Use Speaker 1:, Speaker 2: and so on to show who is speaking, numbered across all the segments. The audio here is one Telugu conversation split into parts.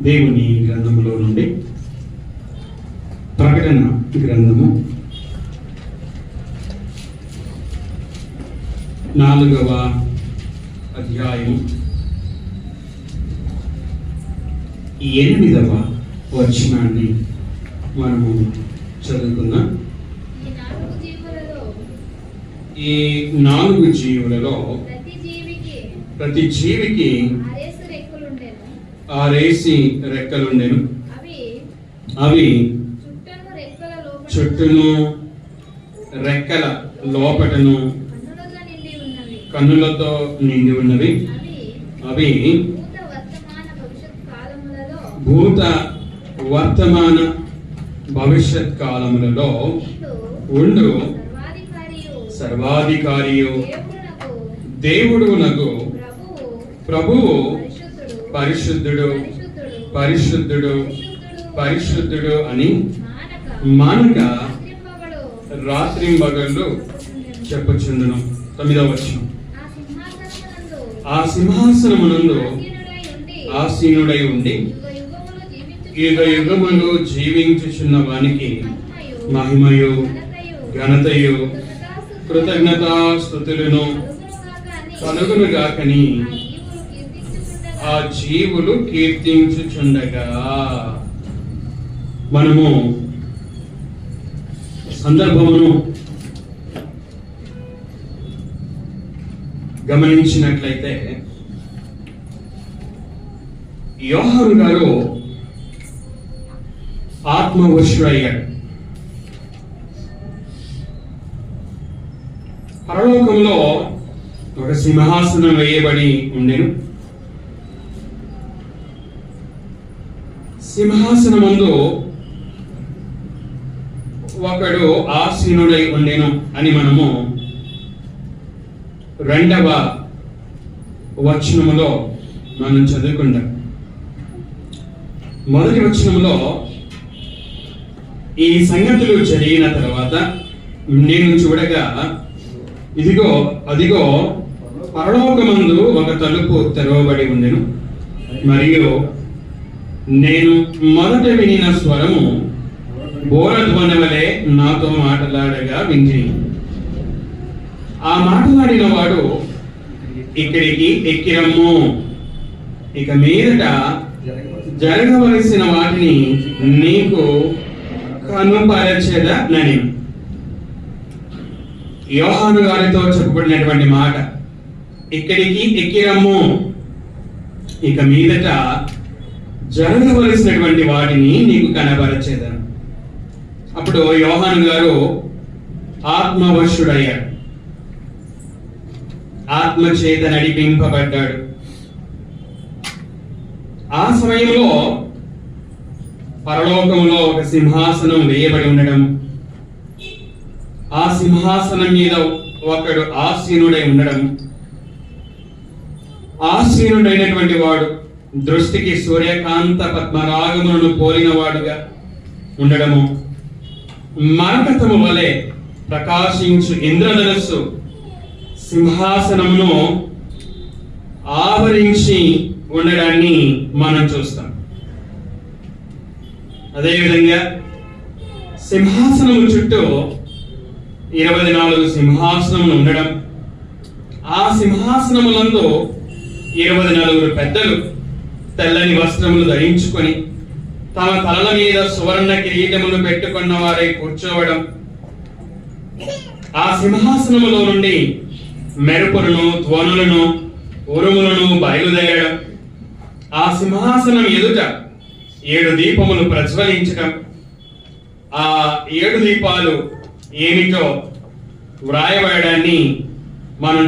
Speaker 1: దేవుని గ్రంథములో నుండి ప్రకటన గ్రంథము 4వ అధ్యాయం 8వ వచనాన్ని మనము చదువుకుందాం. ఈ 4 జీవులలో ప్రతి జీవికి 6 రెక్కలుండెను. అవి చుట్టూను రెక్కల లోపటను కన్నులతో నిండి ఉన్నవి. అవి భూత వర్తమాన భవిష్యత్ కాలములలో ఉండు సర్వాధికారియు దేవుడునగు ప్రభువు పరిశుద్ధుడు పరిశుద్ధుడు పరిశుద్ధుడు అని మానక రాత్రింబగళ్ళు చెప్పుచుండును. 9వ వచనం. ఆ సింహాసనమునందు ఆసీనుడై ఉండి యుగ యుగములు జీవించుచున్న వానికి మహిమయు ఘనతయు కృతజ్ఞతాస్తుతులను కలుగునుగాకని ఆ జీవులు కీర్తించుచుండగా. మనము సందర్భమును గమనించినట్లయితే యోహాను గారు ఆత్మవశుడయ్యాడు. పరలోకంలో ఒక సింహాసనం వేయబడి ఉండెను. సింహాసనమందు ఒకడు ఆసీనుడై ఉండెను అని మనము 2వ వచనములో మనం చదువుకుంటాం. మొదటి వచనములో ఈ సంగతులు జరిగిన తర్వాత నేను చూడగా ఇదిగో అదిగో పరలోకమందు ఒక తలుపు తెరవబడి ఉండెను. మరియు నేను మొదట వినిన స్వరము బోరధ్వని వలె నాతో మాట్లాడగా వింటిని. ఆ మాట్లాడిన వాడు, ఇక్కడికి ఎక్కిరమ్ము, ఇక మీదట జరగవలసిన వాటిని నీకు కనుపరచెదనని. యోహాను గారితో చెప్పబడినటువంటి మాట, ఇక్కడికి ఎక్కిరమ్ము, ఇక మీదట జరగవలసినటువంటి వాటిని నీకు కనబరచేదను. అప్పుడు యోహాను గారు ఆత్మవశుడయ్యాడు, ఆత్మ చేత నడిపింపబడ్డాడు. ఆ సమయంలో పరలోకంలో ఒక సింహాసనం వేయబడి ఉండడం, ఆ సింహాసనం మీద ఒకడు ఆసీనుడై ఉండడం, ఆసీనుడైనటువంటి వాడు దృష్టికి సూర్యకాంత పద్మరాగములను పోలిన వాడుగా ఉండడము, మరకతము వలె ప్రకాశించు ఇంద్రధనస్సు సింహాసనమును ఆవరించి ఉండడాన్ని మనం చూస్తాం. అదేవిధంగా సింహాసనము చుట్టూ 24 సింహాసనములు ఉండడం, ఆ సింహాసనములందు 24 పెద్దలు తెల్లని వస్త్రములు ధరించుకొని తమ తలల మీద సువర్ణ కిరీటములు పెట్టుకున్న వారై కూర్చోవడం, ఆ సింహాసనములో నుండి మెరుపులను ధ్వనులను ఉరుములను బయలుదేరడం, ఆ సింహాసనం ఎదుట 7 దీపములు ప్రజ్వలించడం, ఆ 7 దీపాలు ఏమిటో వ్రాయబడడాన్ని మనం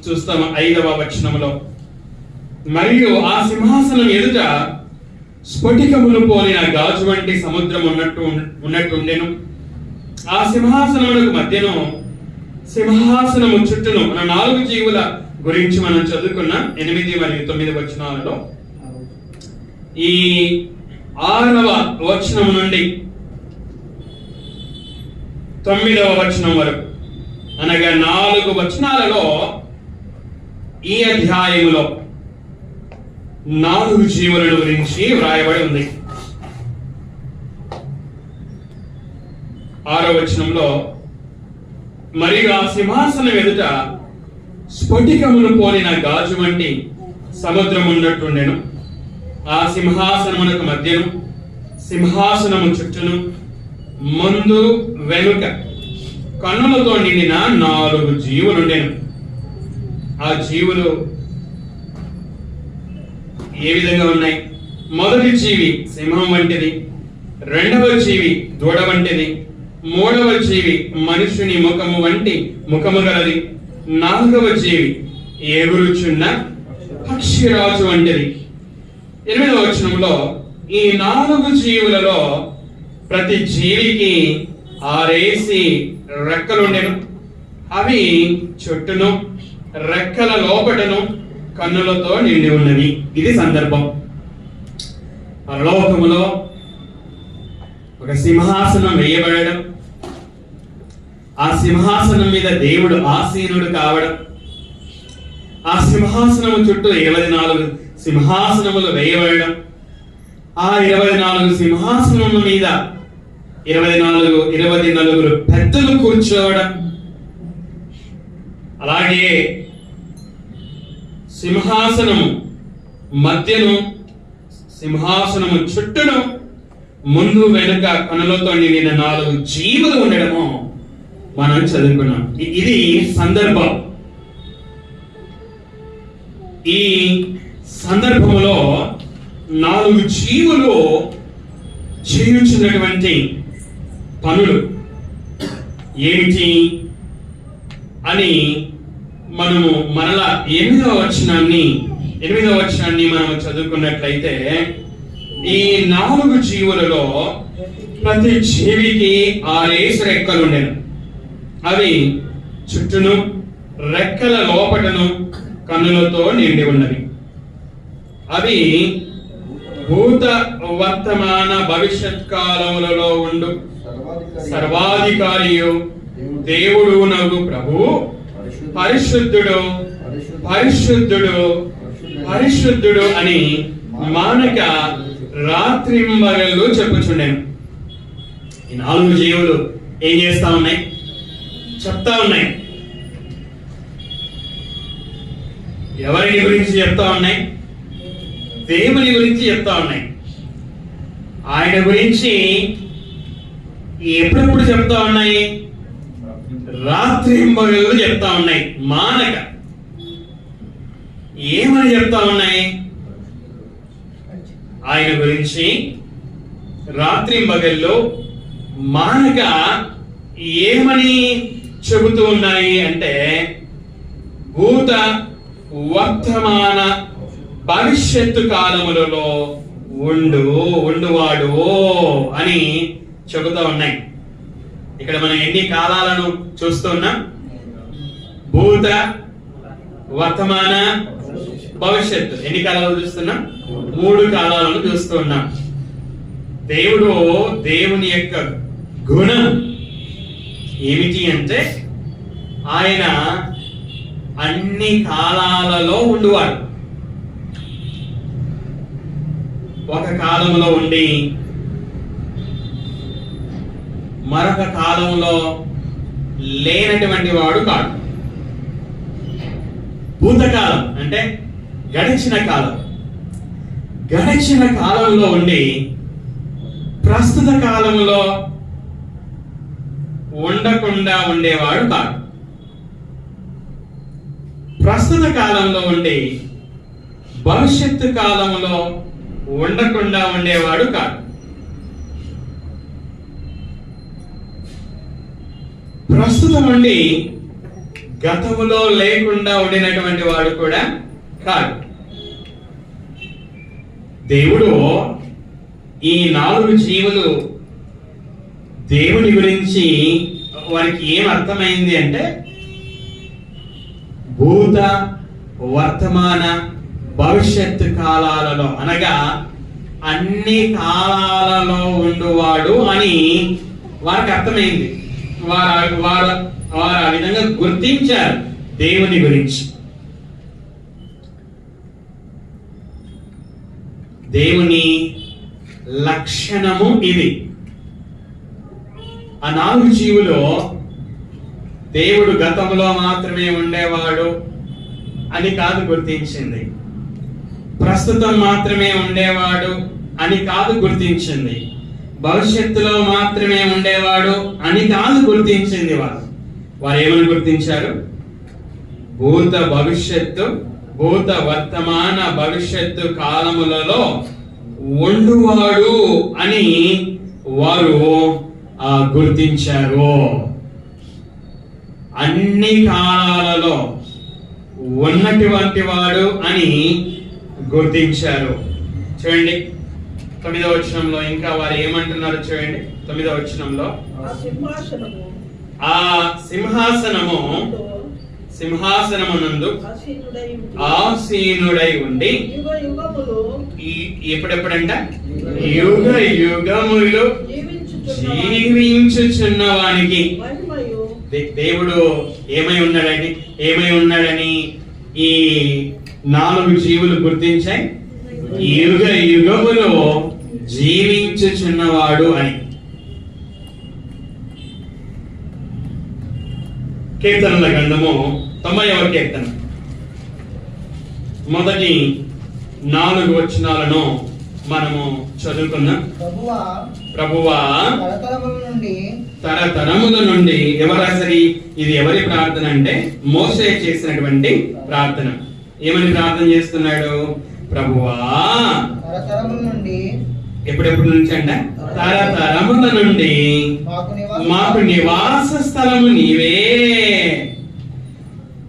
Speaker 1: చూస్తాము 5వ వచనములో. మరియు ఆ సింహాసనం ఎదుట స్ఫటికములు పోలిన గాజు వంటి సముద్రం ఉన్నట్టుండెను. ఆ సింహాసనములకు మధ్యను సింహాసనము చుట్టూను మన 4 జీవుల గురించి మనం చదువుకున్న 8 మరియు 9 వచనాలలో ఈ 6వ వచనం నుండి 9వ వచనం వరకు అనగా 4 వచనాలలో ఈ అధ్యాయములో 4 జీవులను గురించి వ్రాయబడి ఉంది. 6వ వచనంలో, మరియు ఆ సింహాసనం ఎదుట స్ఫటికమును పోలిన గాజు వంటి సముద్రం ఉన్నట్టుండెను. ఆ సింహాసనమునకు మధ్యను, సింహాసనము చుట్టూను, ముందు వెనుక కన్నులతో నిండిన 4 జీవులుండెను. ఆ జీవులు ఏ విధంగా ఉన్నాయి? మొదటి జీవి సింహం వంటిది, రెండవ జీవి దూడ వంటిది, మూడవ జీవి మనుషుని ముఖము వంటి ముఖము గలది, 4వ జీవి ఎగురుచున్న పక్షిరాజు వంటిది. 8వ వచనంలో, ఈ 4 జీవులలో ప్రతి జీవికి 6 రెక్కలుండెను. అవి చుట్టూను రెక్కల లోపటను కన్నులతో నిండి ఉన్నవి. ఇది సందర్భం. పరలోకములో ఒక సింహాసనం వేయబడడం, ఆ సింహాసనం మీద దేవుడు ఆసీనుడు కావడం, ఆ సింహాసనము చుట్టూ 24 సింహాసనములు వేయబడడం, ఆ 24 సింహాసనముల మీద 24 పెద్దలు కూర్చోవడం, అలాగే సింహాసనము మధ్యను, సింహాసనము చుట్టూను, ముందు వెనుక కనులతో నిండిన 4 జీవులు ఉండడము మనం చదువుకున్నాం. ఇది సందర్భం. ఈ సందర్భంలో 4 జీవులు చేయుచున్నటువంటి పనులు ఏమిటి అని మనము మరలా 8వ వచనాన్ని మనము చదువుకున్నట్లయితే, ఈ 4 జీవులలో ప్రతి జీవికి 6 రెక్కలు ఉండేను. అవి చుట్టూను రెక్కల లోపటను కన్నులతో నిండి ఉన్నవి. అవి భూత వర్తమాన భవిష్యత్ కాలములలో ఉండు సర్వాధికారియు దేవుడు నగు ప్రభువు పరిశుద్ధుడు పరిశుద్ధుడు పరిశుద్ధుడు అని మానక రాత్రింబగళ్ళు చెప్పుచుండెను. ఈ 4 జీవులు ఏం చేస్తా ఉన్నాయి? చెప్తా ఉన్నాయి. ఎవరిని గురించి చెప్తా ఉన్నాయి? దేవుని గురించి చెప్తా ఉన్నాయి. ఆయన గురించి ఎప్పుడెప్పుడు చెప్తా ఉన్నాయి? రాత్రింబగళ్ళు చెప్తా ఉన్నాయి. మానక ఏమని చెప్తా ఉన్నాయి? ఆయన గురించి రాత్రింబగళ్ళు మానక ఏమని చెబుతూ ఉన్నాయి అంటే, భూత వర్తమాన భవిష్యత్తు కాలములలో ఉండువాడు అని చెబుతూ ఉన్నాయి. ఇక్కడ మనం ఎన్ని కాలాలను చూస్తున్నాం? భూత వర్తమాన భవిష్యత్తు. ఎన్ని కాలాలు చూస్తున్నాం? 3 కాలాలను చూస్తున్నాం. దేవుని యొక్క గుణం ఏమిటి అంటే, ఆయన అన్ని కాలాలలో ఉండువాడు. ఒక కాలంలో ఉండి మరొక కాలంలో లేనటువంటి వాడు కాదు. భూతకాలం అంటే గడిచిన కాలం. గడిచిన కాలంలో ఉండి ప్రస్తుత కాలంలో ఉండకుండా ఉండేవాడు కాదు. ప్రస్తుత కాలంలో ఉండి భవిష్యత్తు కాలంలో ఉండకుండా ఉండేవాడు కాదు. ప్రస్తుతం ఉండి గతములో లేకుండా ఉండినటువంటి వాడు కూడా కాదు. దేవుడు ఈ 4 జీవులు దేవుని గురించి వారికి ఏం అర్థమైంది అంటే, భూత వర్తమాన భవిష్యత్తు కాలాలలో అనగా అన్ని కాలాలలో ఉండువాడు అని వారికి అర్థమైంది. వారు ఆ విధంగా గుర్తించారు దేవుని గురించి. దేవుని లక్షణము ఇది. ఆ 4 జీవులు దేవుడు గతంలో మాత్రమే ఉండేవాడు అని కాదు గుర్తించింది, ప్రస్తుతం మాత్రమే ఉండేవాడు అని కాదు గుర్తించింది, భవిష్యత్తులో మాత్రమే ఉండేవాడు అని కాదు గుర్తించింది. వారు ఏమని గుర్తించారు? భూత భవిష్యత్తు, భూత వర్తమాన భవిష్యత్తు కాలములలో ఉండువాడు అని వారు గుర్తించారు. అన్ని కాలాలలో ఉన్నటువంటి వాడు అని గుర్తించారు. చూడండి 9వ వచనంలో ఇంకా వారు ఏమంటున్నారు చూడండి. 9వ వచనంలో ఆ సింహాసనమునందు ఆసీనుడై ఉండి ఎప్పుడెప్పుడంట యుగ యుగములు జీవించుచున్నవానికి దేవుడు ఏమై ఉన్నాడని ఈ 4 జీవులు గుర్తించాయి. యుగ యుగములు జీవించుచున్నవాడు అని. కీర్తనల గ్రంథము 90వ కీర్తన మొదటి 4 వచనాలను మనము చదువుకుందాం. ప్రభువా తరతరముల నుండి ఇది ఎవరి ప్రార్థన అంటే మోషే చేసినటువంటి ప్రార్థన. ఏమని ప్రార్థన చేస్తున్నాడు? ప్రభువా ఎప్పుడెప్పుడు నుంచి అంట తరతరముల నుండి మాకు నివాస స్థలము నీవే,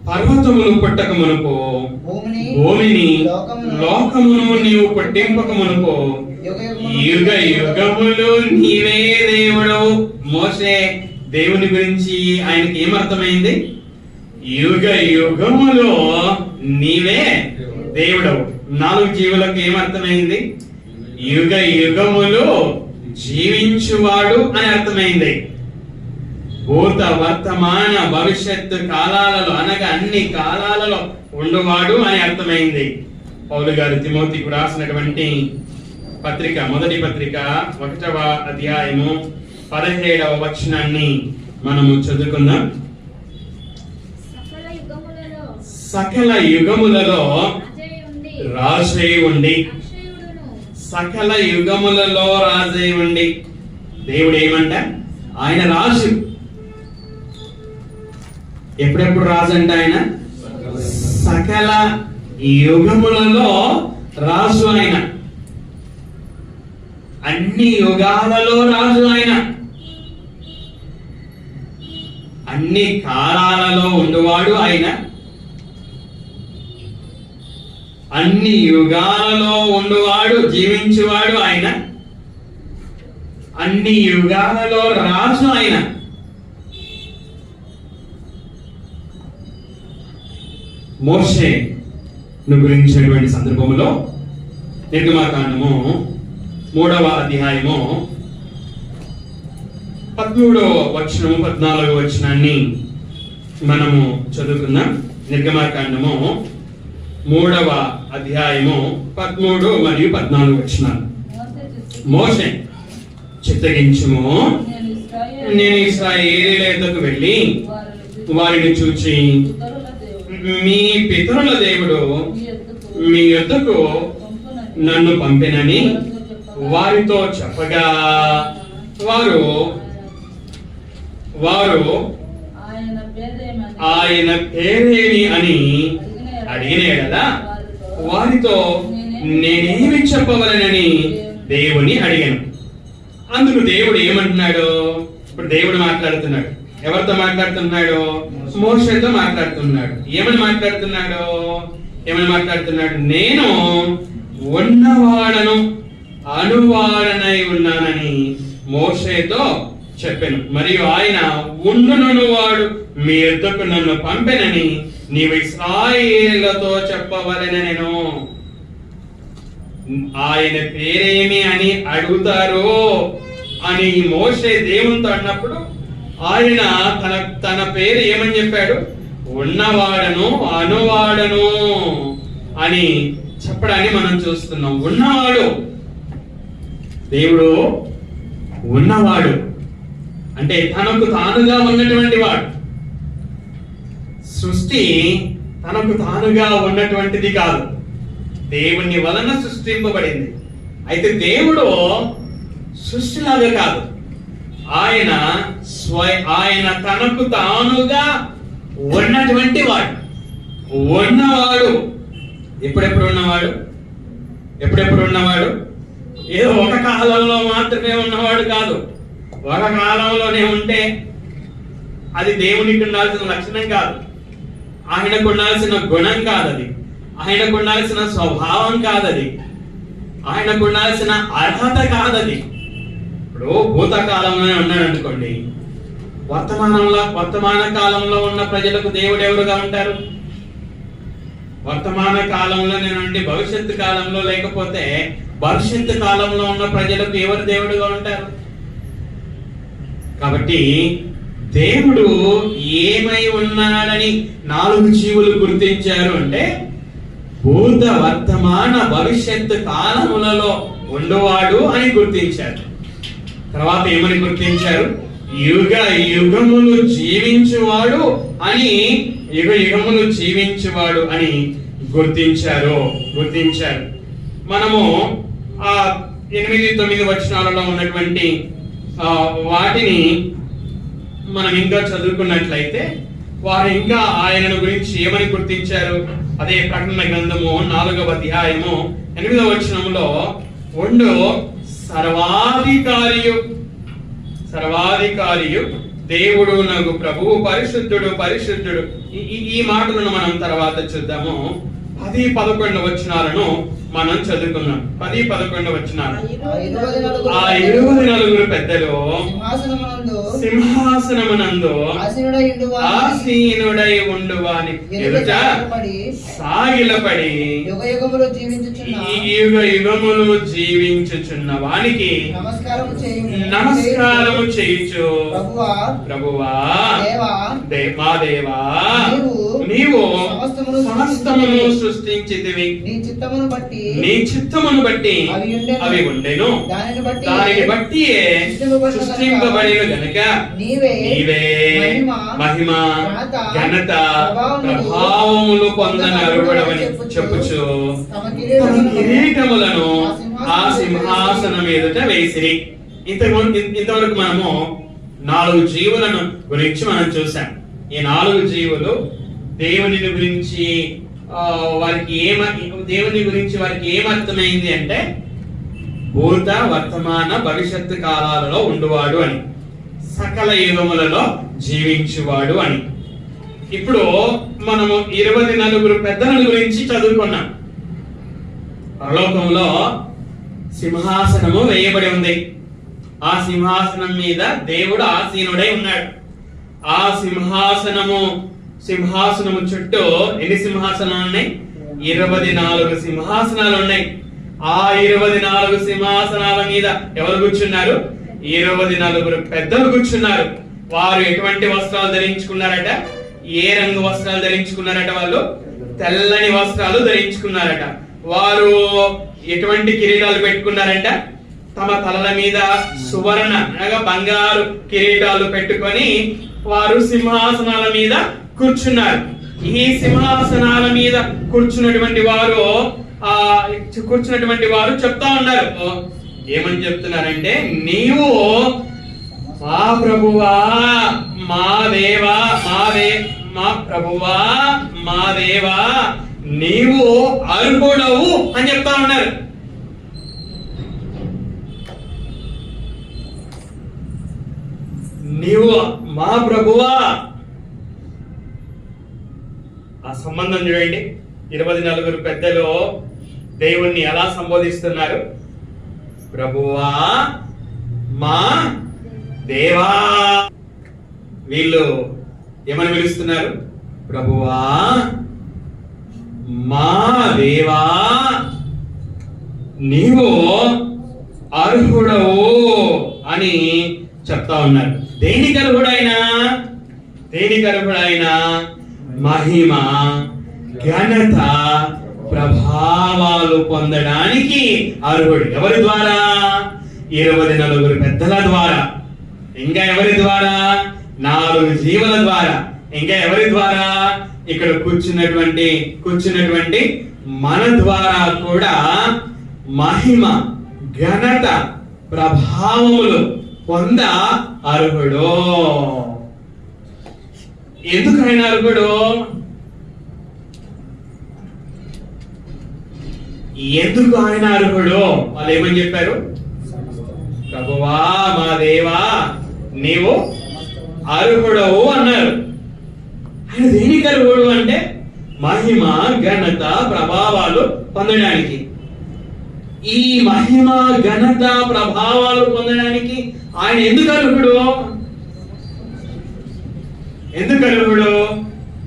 Speaker 1: పర్వతములు పుట్టక మునుపు భూమిని లోకమును నీవు పుట్టింపక మునుపు యుగ యుగములు నీవే దేవుడు. మోషే దేవుని గురించి ఆయనకి ఏమర్థమైంది? యుగ యుగములు నీవే దేవుడవు. 4 జీవులకు ఏమర్థమైంది? యుగ యుగములు జీవించువాడు అని అర్థమైంది. భూత వర్తమాన భవిష్యత్తు కాలాలలో అనగా అన్ని కాలాలలో ఉండువాడు అని అర్థమైంది. పౌలు గారు తిమోతికి రాసినటువంటి పత్రిక, మొదటి పత్రిక 1వ అధ్యాయము 17వ వచనాన్ని మనము చదువుకుందాం. సకల యుగములలో రాజై ఉండి, సకల యుగములలో రాజై ఉండి. దేవుడు ఏమంట? ఆయన రాజు. ఎప్పుడెప్పుడు రాజు అంట ఆయన? సకల యుగములలో రాజు ఆయన. అన్ని యుగాలలో రాజు ఆయన. అన్ని కాలాలలో ఉండువాడు ఆయన. అన్ని యుగాలలో ఉండువాడు, జీవించువాడు ఆయన. అన్ని యుగాలలో రాజు ఆయన. మోషేను గురించినటువంటి సందర్భంలో నిర్గమకాండము 3వ అధ్యాయము 13వ వచనము 14వ వచనాన్ని మనము చదువుకుందాం. నిర్గమకాండము 3వ అధ్యాయము 13 మరియు 14 వచనాలు. మోషే చిత్తగించుము, నేను ఇశ్రాయేలీయుల యొద్దకు వెళ్ళి వారిని చూచి మీ పితరుల దేవుడు మీ యొద్దకు నన్ను పంపినని వారితో చెప్పగా వారు ఆయన పేరేమి అని అడిగినే కదా వారితో నేనేమి చెప్పవలనని దేవుని అడిగాను. అందుకు దేవుడు ఏమంటున్నాడు? ఇప్పుడు దేవుడు మాట్లాడుతున్నాడు. ఎవరితో మాట్లాడుతున్నాడు? మోషేతో మాట్లాడుతున్నాడు. ఏమని మాట్లాడుతున్నాడు? నేను ఉన్నవాడను, అనువాడనై ఉన్నానని మోషేతో చెప్పాను. మరియు ఆయన ఉండుననువాడు మీ యొద్దకు నన్ను పంపెనని నీవు ఇశ్రాయేలులతో చెప్పవలెన. నేను ఆయన పేరేమి అని అడుగుతారు అని మోషే దేవునితో అన్నప్పుడు ఆయన తన పేరు ఏమని చెప్పాడు? ఉన్నవాడను, అనువాడను అని చెప్పడాన్ని మనం చూస్తున్నాం. ఉన్నవాడు దేవుడు, ఉన్నవాడు అంటే తనకు తానుగా ఉన్నటువంటి వాడు. సృష్టి తనకు తానుగా ఉన్నటువంటిది కాదు, దేవుని వలన సృష్టింపబడింది. అయితే దేవుడు సృష్టిలాగా కాదు, ఆయన తనకు తానుగా ఉన్నటువంటి వాడు, ఉన్నవాడు. ఎప్పుడెప్పుడు ఉన్నవాడు? ఏదో ఒక కాలంలో మాత్రమే ఉన్నవాడు కాదు. ఒక కాలంలోనే ఉంటే అది దేవునికి ఉండాల్సిన లక్షణం కాదు, ఆయనకు ఉండాల్సిన గుణం కాదు, అది ఆయనకు ఉండాల్సిన స్వభావం కాదు, అది ఆయనకు ఉండాల్సిన అర్హత కాదు. అది ఇప్పుడు భూతకాలంలోనే ఉన్నాడు అనుకోండి, వర్తమాన కాలంలో ఉన్న ప్రజలకు దేవుడు ఎవరుగా ఉంటారు? వర్తమాన కాలంలోనే నుండి భవిష్యత్తు కాలంలో, లేకపోతే భవిష్యత్తు కాలంలో ఉన్న ప్రజలకు ఎవరు దేవుడుగా ఉంటారు? కాబట్టి దేవుడు ఏమై ఉన్నాడని 4 జీవులు గుర్తించారు అంటే భూత వర్తమాన భవిష్యత్తు కాలములలో ఉండేవాడు అని గుర్తించారు. తర్వాత ఏమని గుర్తించారు? యుగ యుగములు జీవించువాడు అని గుర్తించారు. మనము 8-9 వచనాలలో ఉన్నటువంటి వాటిని మనం ఇంకా చదువుకున్నట్లయితే వారు ఇంకా ఆయనను గురించి ఏమని గుర్తించారు? అదే ప్రకటన గ్రంథము 4వ అధ్యాయము 8వ వచనంలో ఉండు సర్వాధికారియు దేవుడు నగు ప్రభువు పరిశుద్ధుడు. ఈ మాటలను మనం తర్వాత చూద్దాము. 10-11 వచనాలను మనం చదువుకున్నాం. 10-11 వచనాలు. ఆ 24 పెద్దలు సింహాసనమునందు ఆసీనుడై ఉండువాని ఎదుట సాగిలపడి యుగ యుగములు జీవించుచున్న వానికి నమస్కారము చేయుచు, ప్రభువా మా దేవా, నీవు సమస్తమును సృష్టించితివి, నీ చిత్తమును బట్టి అవి ఉండెను, దానిని బట్టి సృష్టింపబడిన గనుక నీవే మహిమ ఘనత ప్రభావములు పొందనరుడవని చెప్పుచు కిరీటములను ఆ సింహాసనం ఎదుట వేసిరి. ఇంతవరకు మనము 4 జీవులను గురించి మనం చూసాం. ఈ 4 జీవులు దేవుని గురించి వారికి ఏమర్థమైంది అంటే భూత వర్తమాన భవిష్యత్తు కాలాలలో ఉండువాడు అని, సకల యుగములలో జీవించువాడు అని. ఇప్పుడు మనము 24 పెద్దల గురించి చదువుకున్నాం. పరలోకంలో సింహాసనము వేయబడి ఉంది. ఆ సింహాసనం మీద దేవుడు ఆసీనుడై ఉన్నాడు. ఆ సింహాసనము చుట్టూ ఎన్ని సింహాసనాలు ఉన్నాయి? 24 సింహాసనాలు ఉన్నాయి. ఆ 24 సింహాసనాల మీద ఎవరు కూర్చున్నారు? 24 పెద్దలు కూర్చున్నారు. వారు ఎటువంటి వస్త్రాలు ధరించుకున్నారట? ఏ రంగు వస్త్రాలు ధరించుకున్నారట? వాళ్ళు తెల్లని వస్త్రాలు ధరించుకున్నారట. వారు ఎటువంటి కిరీటాలు పెట్టుకున్నారంట? తమ తలల మీద సువర్ణ అనగా బంగారు కిరీటాలు పెట్టుకొని వారు సింహాసనాల మీద కూర్చున్నారు. ఈ సింహాసనాల మీద కూర్చున్నటువంటి వారు చెప్తా ఉన్నారు. ఏమని చెప్తున్నారంటే, నీవు మా ప్రభువా మా దేవా మా ప్రభువా మా దేవా నీవు అర్హుడవు అని చెప్తా ఉన్నారు. నీవు మా ప్రభువా. ఆ సంబంధం చూడండి. 24 పెద్దలు దేవుణ్ణి ఎలా సంబోధిస్తున్నారు? ప్రభువా మా దేవా. వీళ్ళు ఏమని పిలుస్తున్నారు? ప్రభువా మా దేవా నీవు అర్హుడవు అని చెప్తా ఉన్నారు. దేనికి అర్హుడైనా మహిమ ఘనత ప్రభావాలు పొందడానికి అర్హుడు. ఎవరి ద్వారా? 24 పెద్దల ద్వారా. ఇంకా ఎవరి ద్వారా? 4 జీవుల ద్వారా. ఇంకా ఎవరి ద్వారా? ఇక్కడ కూర్చున్నటువంటి మన ద్వారా కూడా మహిమ, ఘనత, ప్రభావములు పొంద అర్హుడు. ఎందుకు ఆయన అర్హుడు? ఎందుకు ఆయన అర్హుడు? వాళ్ళు ఏమని చెప్పారు? ప్రభువా, మా దేవా, నీవు అర్హుడవు అన్నారు. ఆయన దేనికి అర్హుడు అంటే మహిమ, ఘనత, ప్రభావాలు పొందడానికి. ఈ మహిమ, ఘనత, ప్రభావాలు పొందడానికి ఆయన ఎందుకు అర్హుడు? ఎందుకు అర్హుడు?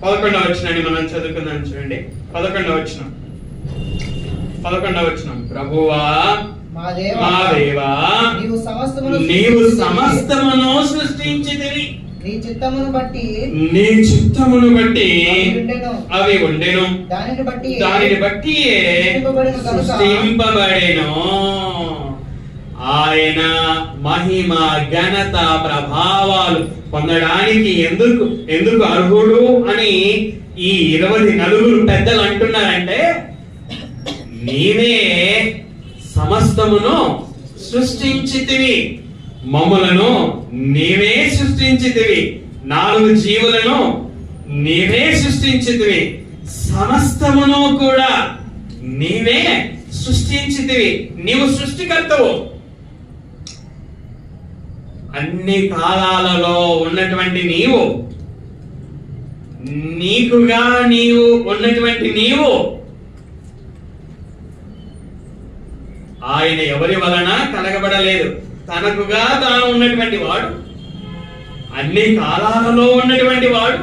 Speaker 1: 11వ వచనాన్ని మనం చదువుకుందాం. చూడండి, 11వ వచనం. ప్రభువా, మా దేవా, నీవు సమస్తమును సృష్టించితివి. నీ చిత్తమును బట్టి అవి ఉండెను, దానిని బట్టి సృష్టింపబడెను. ఆయన మహిమ, ఘనత, ప్రభావాలు పొందడానికి ఎందుకు అర్హుడు అని ఈ 24 పెద్దలు అంటున్నారంటే, నీవే సమస్తమును సృష్టించితివి, మమ్ములను నీవే సృష్టించితివి, 4 జీవులను నీవే సృష్టించితివి, సమస్తమును కూడా నీవే సృష్టించితివి. నీవు సృష్టికర్తవు. అన్ని కాలాలలో ఉన్నటువంటి నీవు, నీకుగా నీవు ఉన్నటువంటి నీవు, ఆయన ఎవరి వలన కలగబడలేదు. తనకుగా తాను ఉన్నటువంటి వాడు, అన్ని కాలాలలో ఉన్నటువంటి వాడు,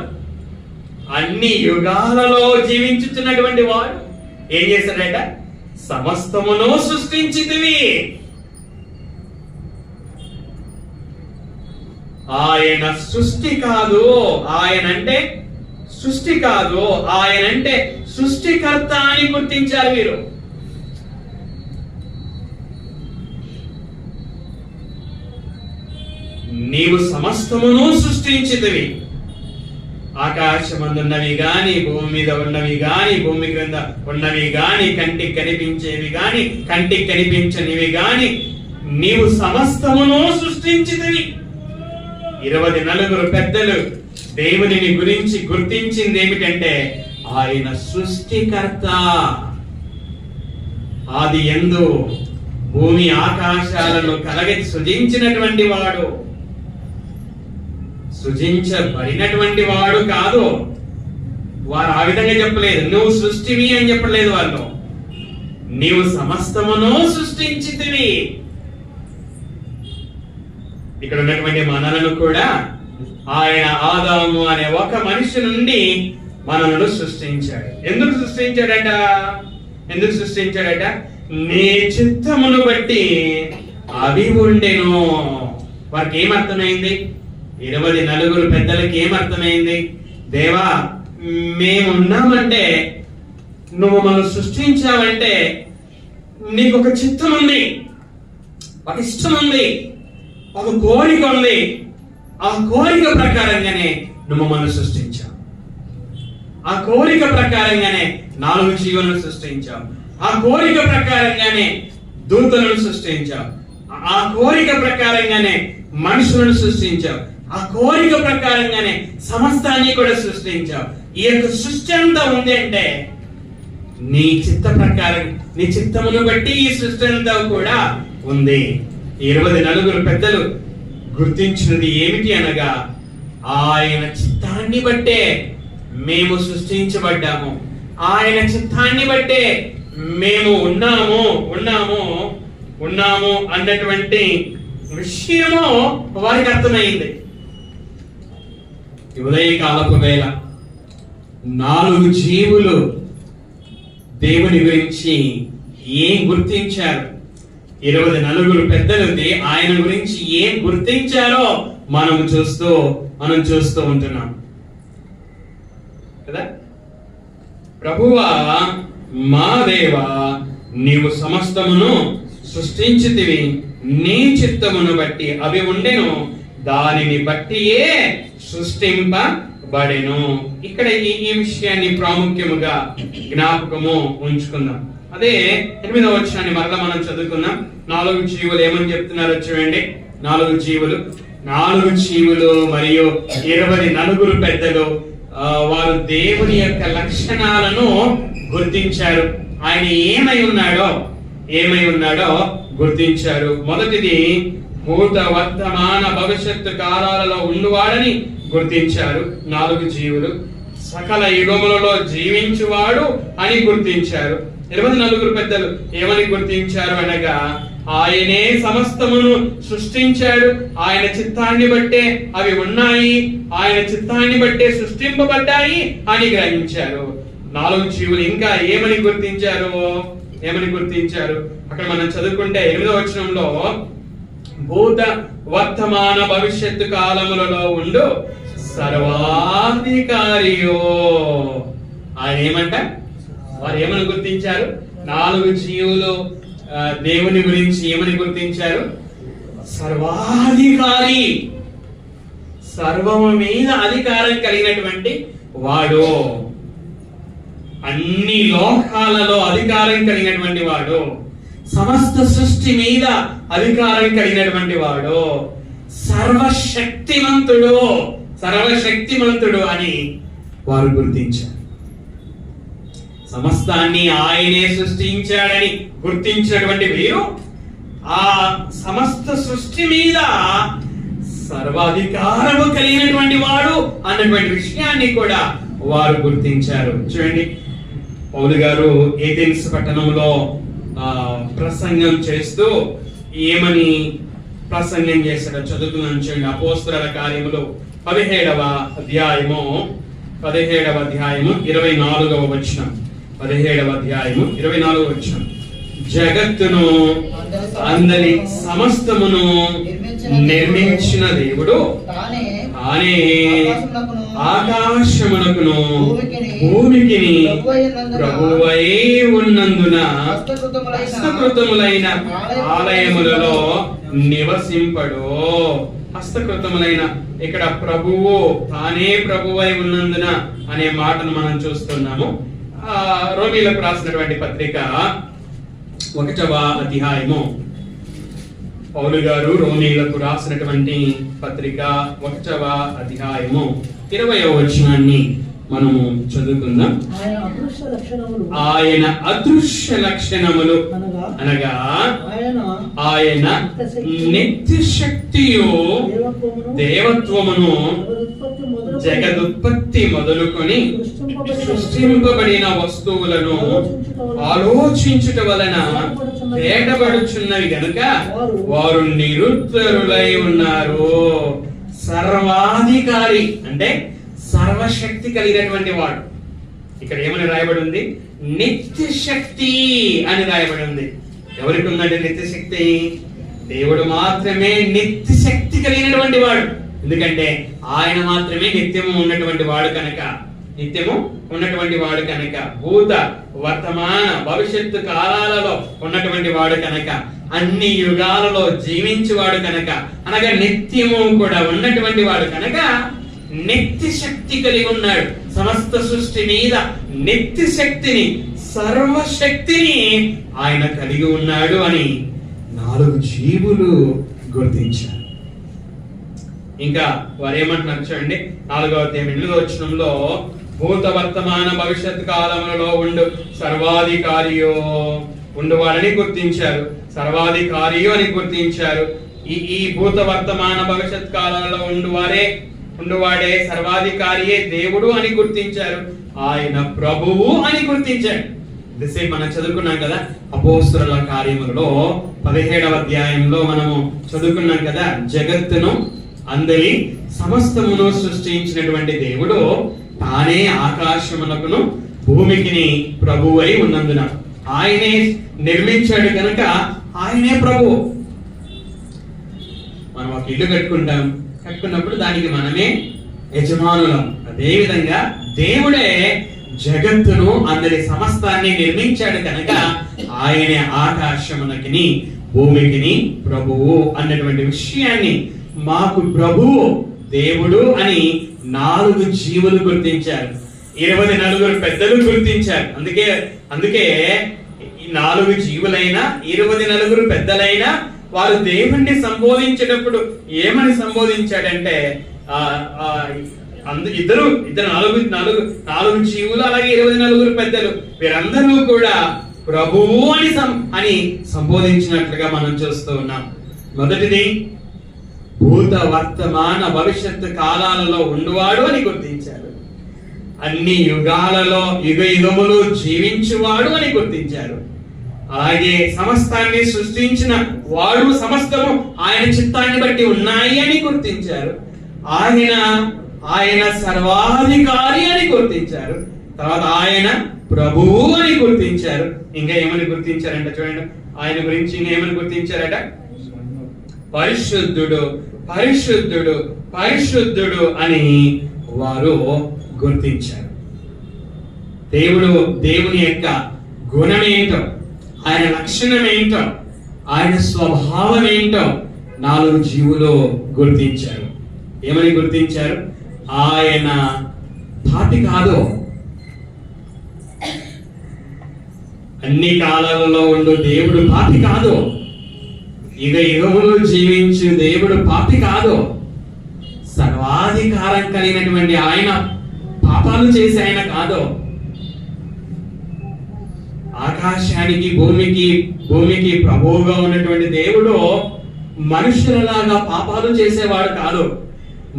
Speaker 1: అన్ని యుగాలలో జీవించుతున్నటువంటి వాడు ఏం చేశాడట? సమస్తమును సృష్టించితివి. ఆయన సృష్టి కాదు, ఆయనంటే సృష్టి కాదు, ఆయనంటే సృష్టికర్త అని గుర్తించారు మీరు. నీవు సమస్తమును సృష్టించితివి. ఆకాశమందున్నవి గాని, భూమి మీద ఉన్నవి గాని, భూమి క్రింద ఉన్నవి గాని, కంటికి కనిపించేవి గాని, కంటికి కనిపించనివి గాని, నీవు సమస్తమును సృష్టించితివి. 24 పెద్దలు దేవుని గురించి గుర్తించింది ఏమిటంటే, ఆయన సృష్టికర్త. ఆది యందు భూమి ఆకాశాలను సృజించినటువంటి వాడు, సృజించబడినటువంటి వాడు కాదు. వారు ఆ విధంగా చెప్పలేదు. నువ్వు సృష్టివి అని చెప్పలేదు వాళ్ళు. నీవు సమస్తమును సృష్టించితివి. ఇక్కడ ఉన్నటువంటి మనలను కూడా ఆయన ఆదాము అనే ఒక మనిషి నుండి మనలను సృష్టించాడు. ఎందుకు సృష్టించాడట? నీ చిత్తమును బట్టి అవి ఉండెను. వారికి ఏమర్థమైంది? 24 పెద్దలకి ఏమర్థమైంది? దేవా, మేమున్నామంటే, నువ్వు మనం సృష్టించావంటే నీకు ఒక చిత్తం ఉంది, ఒక ఇష్టం ఉంది, ఒక కోరిక ఉంది. ఆ కోరిక ప్రకారంగానే నువ్వు మనం సృష్టించావు. ఆ కోరిక ప్రకారంగానే 4 జీవులను సృష్టించావు. ఆ కోరిక ప్రకారంగానే దూతలను సృష్టించావు. ఆ కోరిక ప్రకారంగానే మనుషులను సృష్టించావు. ఆ కోరిక ప్రకారంగానే సమస్తాన్ని కూడా సృష్టించావు. ఈ యొక్క సృష్టి అంతా ఉంది అంటే నీ చిత్త ప్రకారం, నీ చిత్తమును బట్టి ఈ సృష్టి అంతా కూడా ఉంది. 24 పెద్దలు గుర్తించినది ఏమిటి అనగా, ఆయన చిత్తాన్ని బట్టే మేము సృష్టించబడ్డాము, ఆయన చిత్తాన్ని బట్టే మేము ఉన్నాము అన్నటువంటి విషయము వారికి అర్థమైంది. ఉదయకాలపు వేళ 4 జీవులు దేవుని గురించి ఏం గుర్తించారు? 24 పెద్దలు ఆయన గురించి ఏం గుర్తించారో మనం చూస్తూ ఉంటున్నాం కదా. ప్రభువా, మా దేవా, నీవు సమస్తమును సృష్టించితివి, నీ చిత్తమును బట్టి అవి ఉండెను, దానిని బట్టియే సృష్టింపబడెను. ఇక్కడ ఈ విషయాన్ని ప్రాముఖ్యముగా జ్ఞాపకము ఉంచుకుందాం. అదే 8వ వచనాన్ని మరలా మనం చదువుకుందాం. 4 జీవులు ఏమని చెప్తున్నారో చూడండి. 4 జీవులు మరియు 24 పెద్దలు వారు దేవుని యొక్క లక్షణాలను గుర్తించారు. ఆయన ఏమై ఉన్నాడో గుర్తించారు. మొదటిది భూత వర్తమాన భవిష్యత్తు కాలాలలో ఉండువాడని గుర్తించారు 4 జీవులు. సకల యుగములలో జీవించువాడు అని గుర్తించారు. 24 పెద్దలు ఏమని గుర్తించారు అనగా, ఆయనే సమస్తమును సృష్టించాడు, ఆయన చిత్తాన్ని బట్టే అవి ఉన్నాయి, ఆయన చిత్తాన్ని బట్టే సృష్టింపబడ్డాయి అని గ్రహించారు. 4 జీవులు ఇంకా ఏమని గుర్తించారు అక్కడ మనం చదువుకుంటే 8వ వచనంలో, భూత వర్తమాన భవిష్యత్తు కాలములలో ఉండు సర్వాధికారియో. ఆయన వారు ఏమని గుర్తించారు? 4 జీవులు దేవుని గురించి ఏమని గుర్తించారు? సర్వాధికారి, సర్వము మీద అధికారం కలిగినటువంటి వాడు, అన్ని లోకాలలో అధికారం కలిగినటువంటి వాడు, సమస్త సృష్టి మీద అధికారం కలిగినటువంటి వాడు, సర్వశక్తిమంతుడు అని వారు గుర్తించారు. సమస్తాన్ని ఆయనే సృష్టించాడని గుర్తించినటువంటి వీరు ఆ సమస్త సృష్టి మీద సర్వాధికారము కలిగినటువంటి వాడు అన్నటువంటి విషయాన్ని కూడా వారు గుర్తించారు. చూడండి, పౌలు గారు ఏథెన్స్ పట్టణంలో ప్రసంగం చేస్తూ ఏమని ప్రసంగం చేశాడో చదువుతున్నాను. చూడండి, అపోస్తలుల కార్యములు 17వ అధ్యాయము 24వ వచనం. 17వ అధ్యాయము 24వ వచనం. జగత్తును అందరి సమస్తమును నిర్మించిన దేవుడు తానే ఆకాశమునకును భూమికిని ప్రభువై ఉన్నందున హస్తకృతములైన ఆలయములలో నివసింపడు. హస్తకృతములైన, ఇక్కడ ప్రభువు తానే ప్రభువై ఉన్నందున అనే మాటను మనం చూస్తున్నాము. రోమీలకు రాసినటువంటి పత్రిక 1వ అధ్యాయము, పౌలు గారు రోమీలకు రాసినటువంటి పత్రిక 1వ అధ్యాయము 20వ వచనాన్ని మనము చదువుకుందాం. ఆయన అదృశ్య లక్షణములు అనగా ఆయన నిత్య శక్తియు దేవత్వమును జగదుత్పత్తి మొదలుకొని సృష్టింపబడిన వస్తువులను ఆలోచించుట వలన వేటబడుచున్నవి గనుక వారు నిరుత్తరులై ఉన్నారు. సర్వాధికారి అంటే సర్వశక్తి కలిగినటువంటి వాడు. ఇక్కడ ఏమని రాయబడి ఉంది? నిత్య శక్తి అని రాయబడి ఉంది. ఎవరికి ఉందంటే నిత్య శక్తి? దేవుడు మాత్రమే నిత్య శక్తి కలిగినటువంటి వాడు. ఎందుకంటే ఆయన మాత్రమే నిత్యము ఉన్నటువంటి వాడు కనుక, భూత వర్తమాన భవిష్యత్తు కాలాలలో ఉన్నటువంటి వాడు కనుక, అన్ని యుగాలలో జీవించేవాడు కనుక, అనగా నిత్యము కూడా ఉన్నటువంటి వాడు కనుక నిత్య శక్తి కలిగి ఉన్నాడు. సమస్త సృష్టి మీద నిత్య శక్తిని, సర్వశక్తిని ఆయన కలిగి ఉన్నాడు అని 4 జీవులు గుర్తించారు. ఇంకా వారు ఏమంటున్నారు చూడండి, 4వ అధ్యాయం 8వ వచనంలో, భూత వర్తమాన భవిష్యత్ కాలములలో ఉండు సర్వాధికారియో, ఉండువాడని గుర్తించారు. సర్వాధికారియో అని గుర్తించారు. ఈ భూత వర్తమాన భవిష్యత్ కాలాలలో ఉండువాడే సర్వాధికారియే దేవుడు అని గుర్తించారు. ఆయన ప్రభువు అని గుర్తించారు. దిసే మనం చదువుకున్నాం కదా, అపోస్తలుల కార్యములలో 17వ అధ్యాయంలో మనము చదువుకున్నాం కదా, జగత్తును అందరి సమస్తమును సృష్టించినటువంటి దేవుడు తానే ఆకాశమునకును భూమికిని ప్రభువై ఉన్నందున, ఆయనే నిర్మించాడు కనుక ఆయనే ప్రభువు. మనం ఒక ఇల్లు కట్టుకున్నప్పుడు దానికి మనమే యజమానులం. అదే విధంగా దేవుడే జగత్తును అందరి సమస్తాన్ని నిర్మించాడు కనుక ఆయనే ఆకాశమునకిని భూమికిని ప్రభువు అన్నటువంటి విషయాన్ని మాకు ప్రభువు దేవుడు అని 4 జీవులు గుర్తించారు. 24 పెద్దలు గుర్తించారు. అందుకే ఈ 4 జీవులైనా 24 పెద్దలైనా వారు దేవుణ్ణి సంబోధించేటప్పుడు ఏమని సంబోధించాడంటే ఇద్దరు 4 జీవులు అలాగే 24 పెద్దలు వీరందరూ కూడా ప్రభువు అని సంబోధించినట్లుగా మనం చూస్తూ ఉన్నాం. మొదటిది భూత వర్తమాన భవిష్యత్తు కాలాలలో ఉండువాడు అని గుర్తించారు. అన్ని యుగాలలో యుగములు జీవించువాడు అని గుర్తించారు. అలాగే సమస్తాన్ని సృష్టించిన వాడు సమస్తము ఆయన చిత్తాన్ని బట్టి ఉన్నాయి అని గుర్తించారు. ఆయన సర్వాధికారి అని గుర్తించారు. తర్వాత ఆయన ప్రభువు అని గుర్తించారు. ఇంకా ఏమని గుర్తించారంట చూడండి, ఆయన గురించి ఏమని గుర్తించారట? పరిశుద్ధుడు పరిశుద్ధుడు పరిశుద్ధుడు అని వారు గుర్తించారు. దేవుని యొక్క గుణం ఏంటో, ఆయన లక్షణం ఏంటో, ఆయన స్వభావం ఏంటో 4 జీవులు గుర్తించారు. ఏమని గుర్తించారు? ఆయన పాపి కాదు, అన్ని కాలాలలో ఉండు దేవుడు పాపి కాదు, యుగములు జీవించు దేవుడు పాపి కాదు, సర్వాధికారం కలిగినటువంటి ఆయన పాపాలు చేసే ఆయన కాదు. ఆకాశానికి భూమికి ప్రభువుగా ఉన్నటువంటి దేవుడు మనుషులలాగా పాపాలు చేసేవాడు కాదు,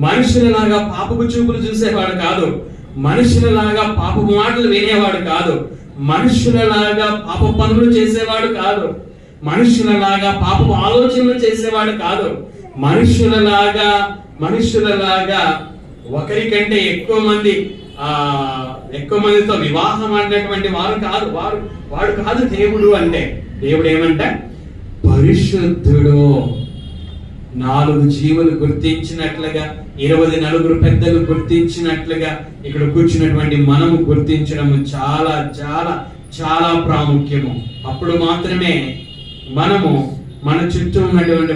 Speaker 1: మనుషులలాగా పాపపు చూపులు చూసేవాడు కాదు, మనుషులలాగా పాపపు మాటలు వినేవాడు కాదు, మనుషులలాగా పాప పనులు చేసేవాడు కాదు, మనుషులలాగా పాపపు ఆలోచనలు చేసేవాడు కాదు, మనుషులలాగా ఒకరికంటే ఎక్కువ మందితో వివాహం అన్నటువంటి వారు కాదు. వాడు కాదు దేవుడు అంటే. దేవుడు ఏమంట? పరిశుద్ధుడు. 4 జీవులు గుర్తించినట్లుగా 24 పెద్దలు గుర్తించినట్లుగా ఇక్కడ కూర్చున్నటువంటి మనము గుర్తించడము చాలా చాలా చాలా ప్రాముఖ్యము. అప్పుడు మాత్రమే మనము మన చుట్టూ ఉన్నటువంటి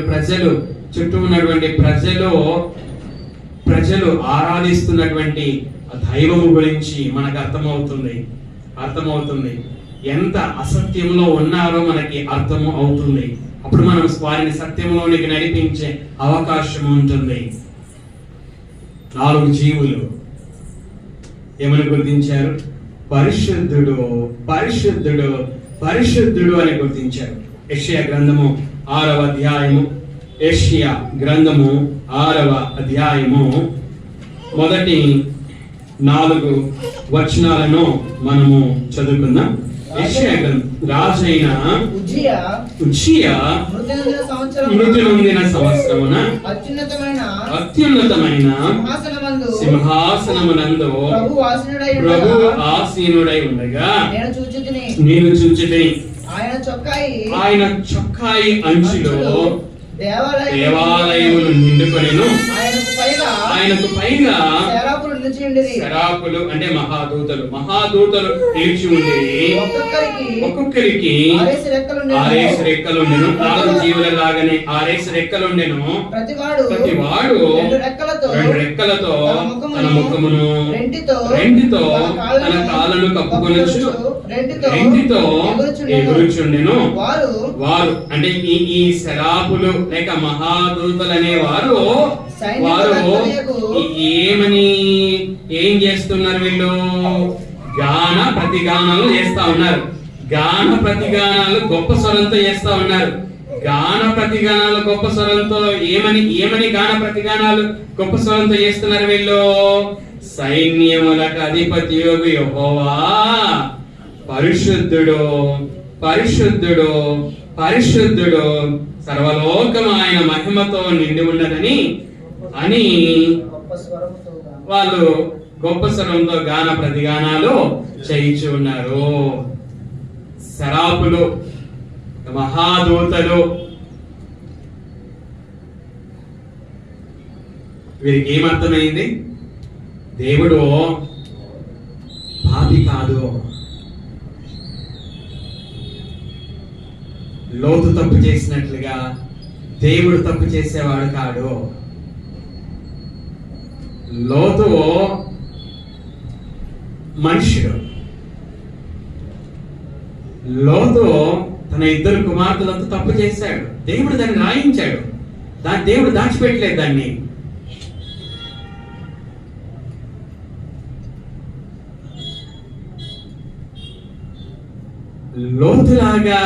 Speaker 1: ప్రజలు ఆరాధిస్తున్నటువంటి దైవము గురించి మనకు అర్థమవుతుంది. ఎంత అసత్యంలో ఉన్నారో మనకి అర్థము అవుతుంది. అప్పుడు మనం వారిని సత్యంలోనికి నడిపించే అవకాశం ఉంటుంది. 4 జీవులు ఏమని గుర్తించారు? పరిశుద్ధుడు పరిశుద్ధుడు పరిశుద్ధుడు అని గుర్తించారు. యెషయా గ్రంథము 6వ అధ్యాయము, యెషయా గ్రంథము 6వ అధ్యాయము మొదటి 4 వచనాలను మనము చదువుకుందాం. యెషయా రాజైన ఉజ్జియా మృతి నొందిన సంవత్సరమున అత్యున్నతమైన సింహాసనమునందు ప్రభువు ఆసీనుడై ఉండగా నేను చూచితిని. ఆయన చొక్కాయి అంచులో దేవాలయమును నిండుకొనెను. ఆయనకు పైగా శరాపులు అంటే మహాదూతలు నిలిచి ఉండేవి. ఒక్కొక్కరికి 6 రెక్కలు ఉండెను. 4 జీవుల లాగానే 6 రెక్కలు ఉండెను. ప్రతివాడు 2 రెక్కలతో తన ముఖమును రెంటితో తన కాళ్ళను కప్పుకొనొచ్చు రెంటితో ఎగురుచుండెను. వారు అంటే ఈ శరాపులు లేక మహాదూతలు అనే వారు ఏం చేస్తున్నారు? వీళ్ళు గాన ప్రతిగానాలు చేస్తా ఉన్నారు. గాన ప్రతిగానాలు గొప్ప స్వరంతో చేస్తా ఉన్నారు. గాన ప్రతిగానాలు గొప్ప స్వరంతో ఏమని గాన ప్రతిగానాలు గొప్ప స్వరంతో చేస్తున్నారు వీళ్ళు? సైన్యములకు అధిపతియోగు యెహోవా పరిశుద్ధుడు పరిశుద్ధుడు పరిశుద్ధుడు, సర్వలోకం ఆయన మహిమతో నిండి ఉన్నదని అని వాళ్ళు గొప్ప స్వరంతో గాన ప్రతిగానాలు చేయించి ఉన్నారు. శరాపులు, మహాదూతలు, వీరికి ఏమర్థమైంది? దేవుడు పాపి కాదు. లోతు తప్పు చేసినట్లుగా దేవుడు తప్పు చేసేవాడు కాడు. లోతు మనుష్యుడు. లోతు తన 2 కుమార్తెలతో తప్పు చేశాడు. దేవుడు దాన్ని రాయించాడు. దేవుడు దాచిపెట్టలేదు దాన్ని. లోతులాగా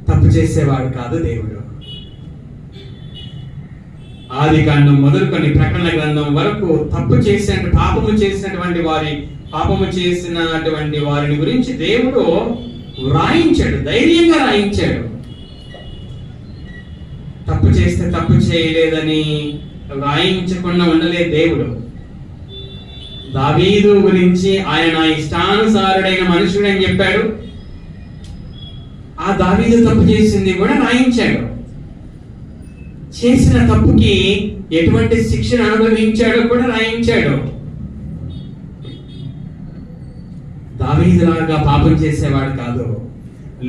Speaker 1: తప్పు చేసేవాడు కాదు దేవుడు. ఆదికాండం మొదలుకొని ప్రకటన గ్రంథం వరకు పాపము చేసినటువంటి వారిని గురించి దేవుడు రాయించాడు, ధైర్యంగా రాయించాడు. తప్పు చేస్తే తప్పు చేయలేదని రాయించకుండా ఉండలేదు దేవుడు. దావీదు గురించి ఆయన నా ఇష్టానుసారుడైన మనుషుడు అని చెప్పాడు. ఆ దావీదు తప్పు చేసింది కూడా రాయించాడు. చేసిన తప్పుకి ఎటువంటి శిక్షను అనుభవించాడో కూడా రాయించాడు. దావీదులాగా పాపం చేసేవాడు కాదు.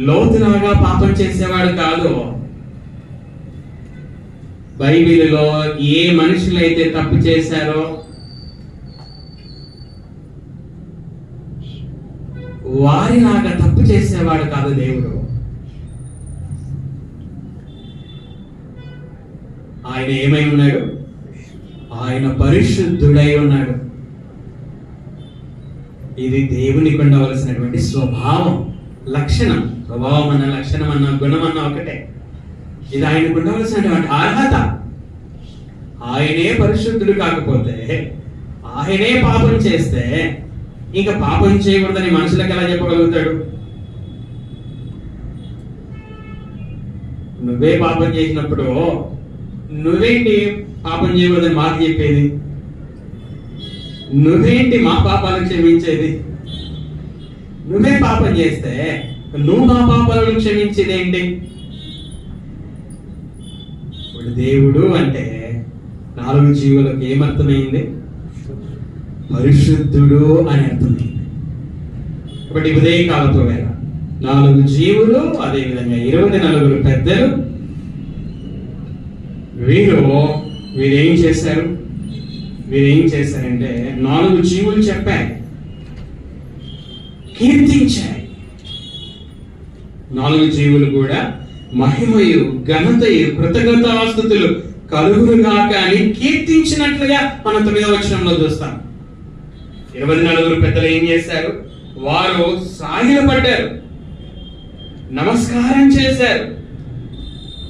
Speaker 1: లోతులాగా పాపం చేసేవాడు కాదు. బైబిల్లో ఏ మనుషులైతే తప్పు చేశారో వారిలాగా తప్పు చేసేవాడు కాదు దేవుడు. ఆయన ఏమై ఉన్నాడు? ఆయన పరిశుద్ధుడై ఉన్నాడు. ఇది దేవునికి ఉండవలసినటువంటి స్వభావం, లక్షణం. స్వభావం అన్న, లక్షణం అన్న, గుణం అన్న ఒకటే. ఇది ఆయనకు ఉండవలసినటువంటి అర్హత. ఆయనే పరిశుద్ధుడు కాకపోతే, ఆయనే పాపం చేస్తే ఇంకా పాపం చేయకూడదని మనుషులకు ఎలా చెప్పగలుగుతాడు? నువ్వే పాపం చేసినప్పుడు నువ్వేంటి పాపం చేయకూడదని మాకు చెప్పేది? నువ్వేంటి మా పాపాలను క్షమించేది? నువ్వే పాపం చేస్తే నువ్వు మా పాపాలను క్షమించేది ఏంటి? ఇప్పుడు దేవుడు అంటే 4 జీవులకు ఏమర్థమైంది? పరిశుద్ధుడు అని అర్థమైంది. కాబట్టి ఉదయకాలపు వేళ 4 జీవులు, అదేవిధంగా 24 పెద్దలు, వీరేం చేశారంటే 4 జీవులు చెప్పాయి, కీర్తించాయి. 4 జీవులు కూడా మహిమయు ఘనతయు కృతజ్ఞతాస్తుతులు కలుగునుగాక అని కీర్తించినట్లుగా మనం 9వ వచనంలో చూస్తాం. 24 పెద్దలు ఏం చేశారు? వారు సాగిలపడ్డారు, నమస్కారం చేశారు.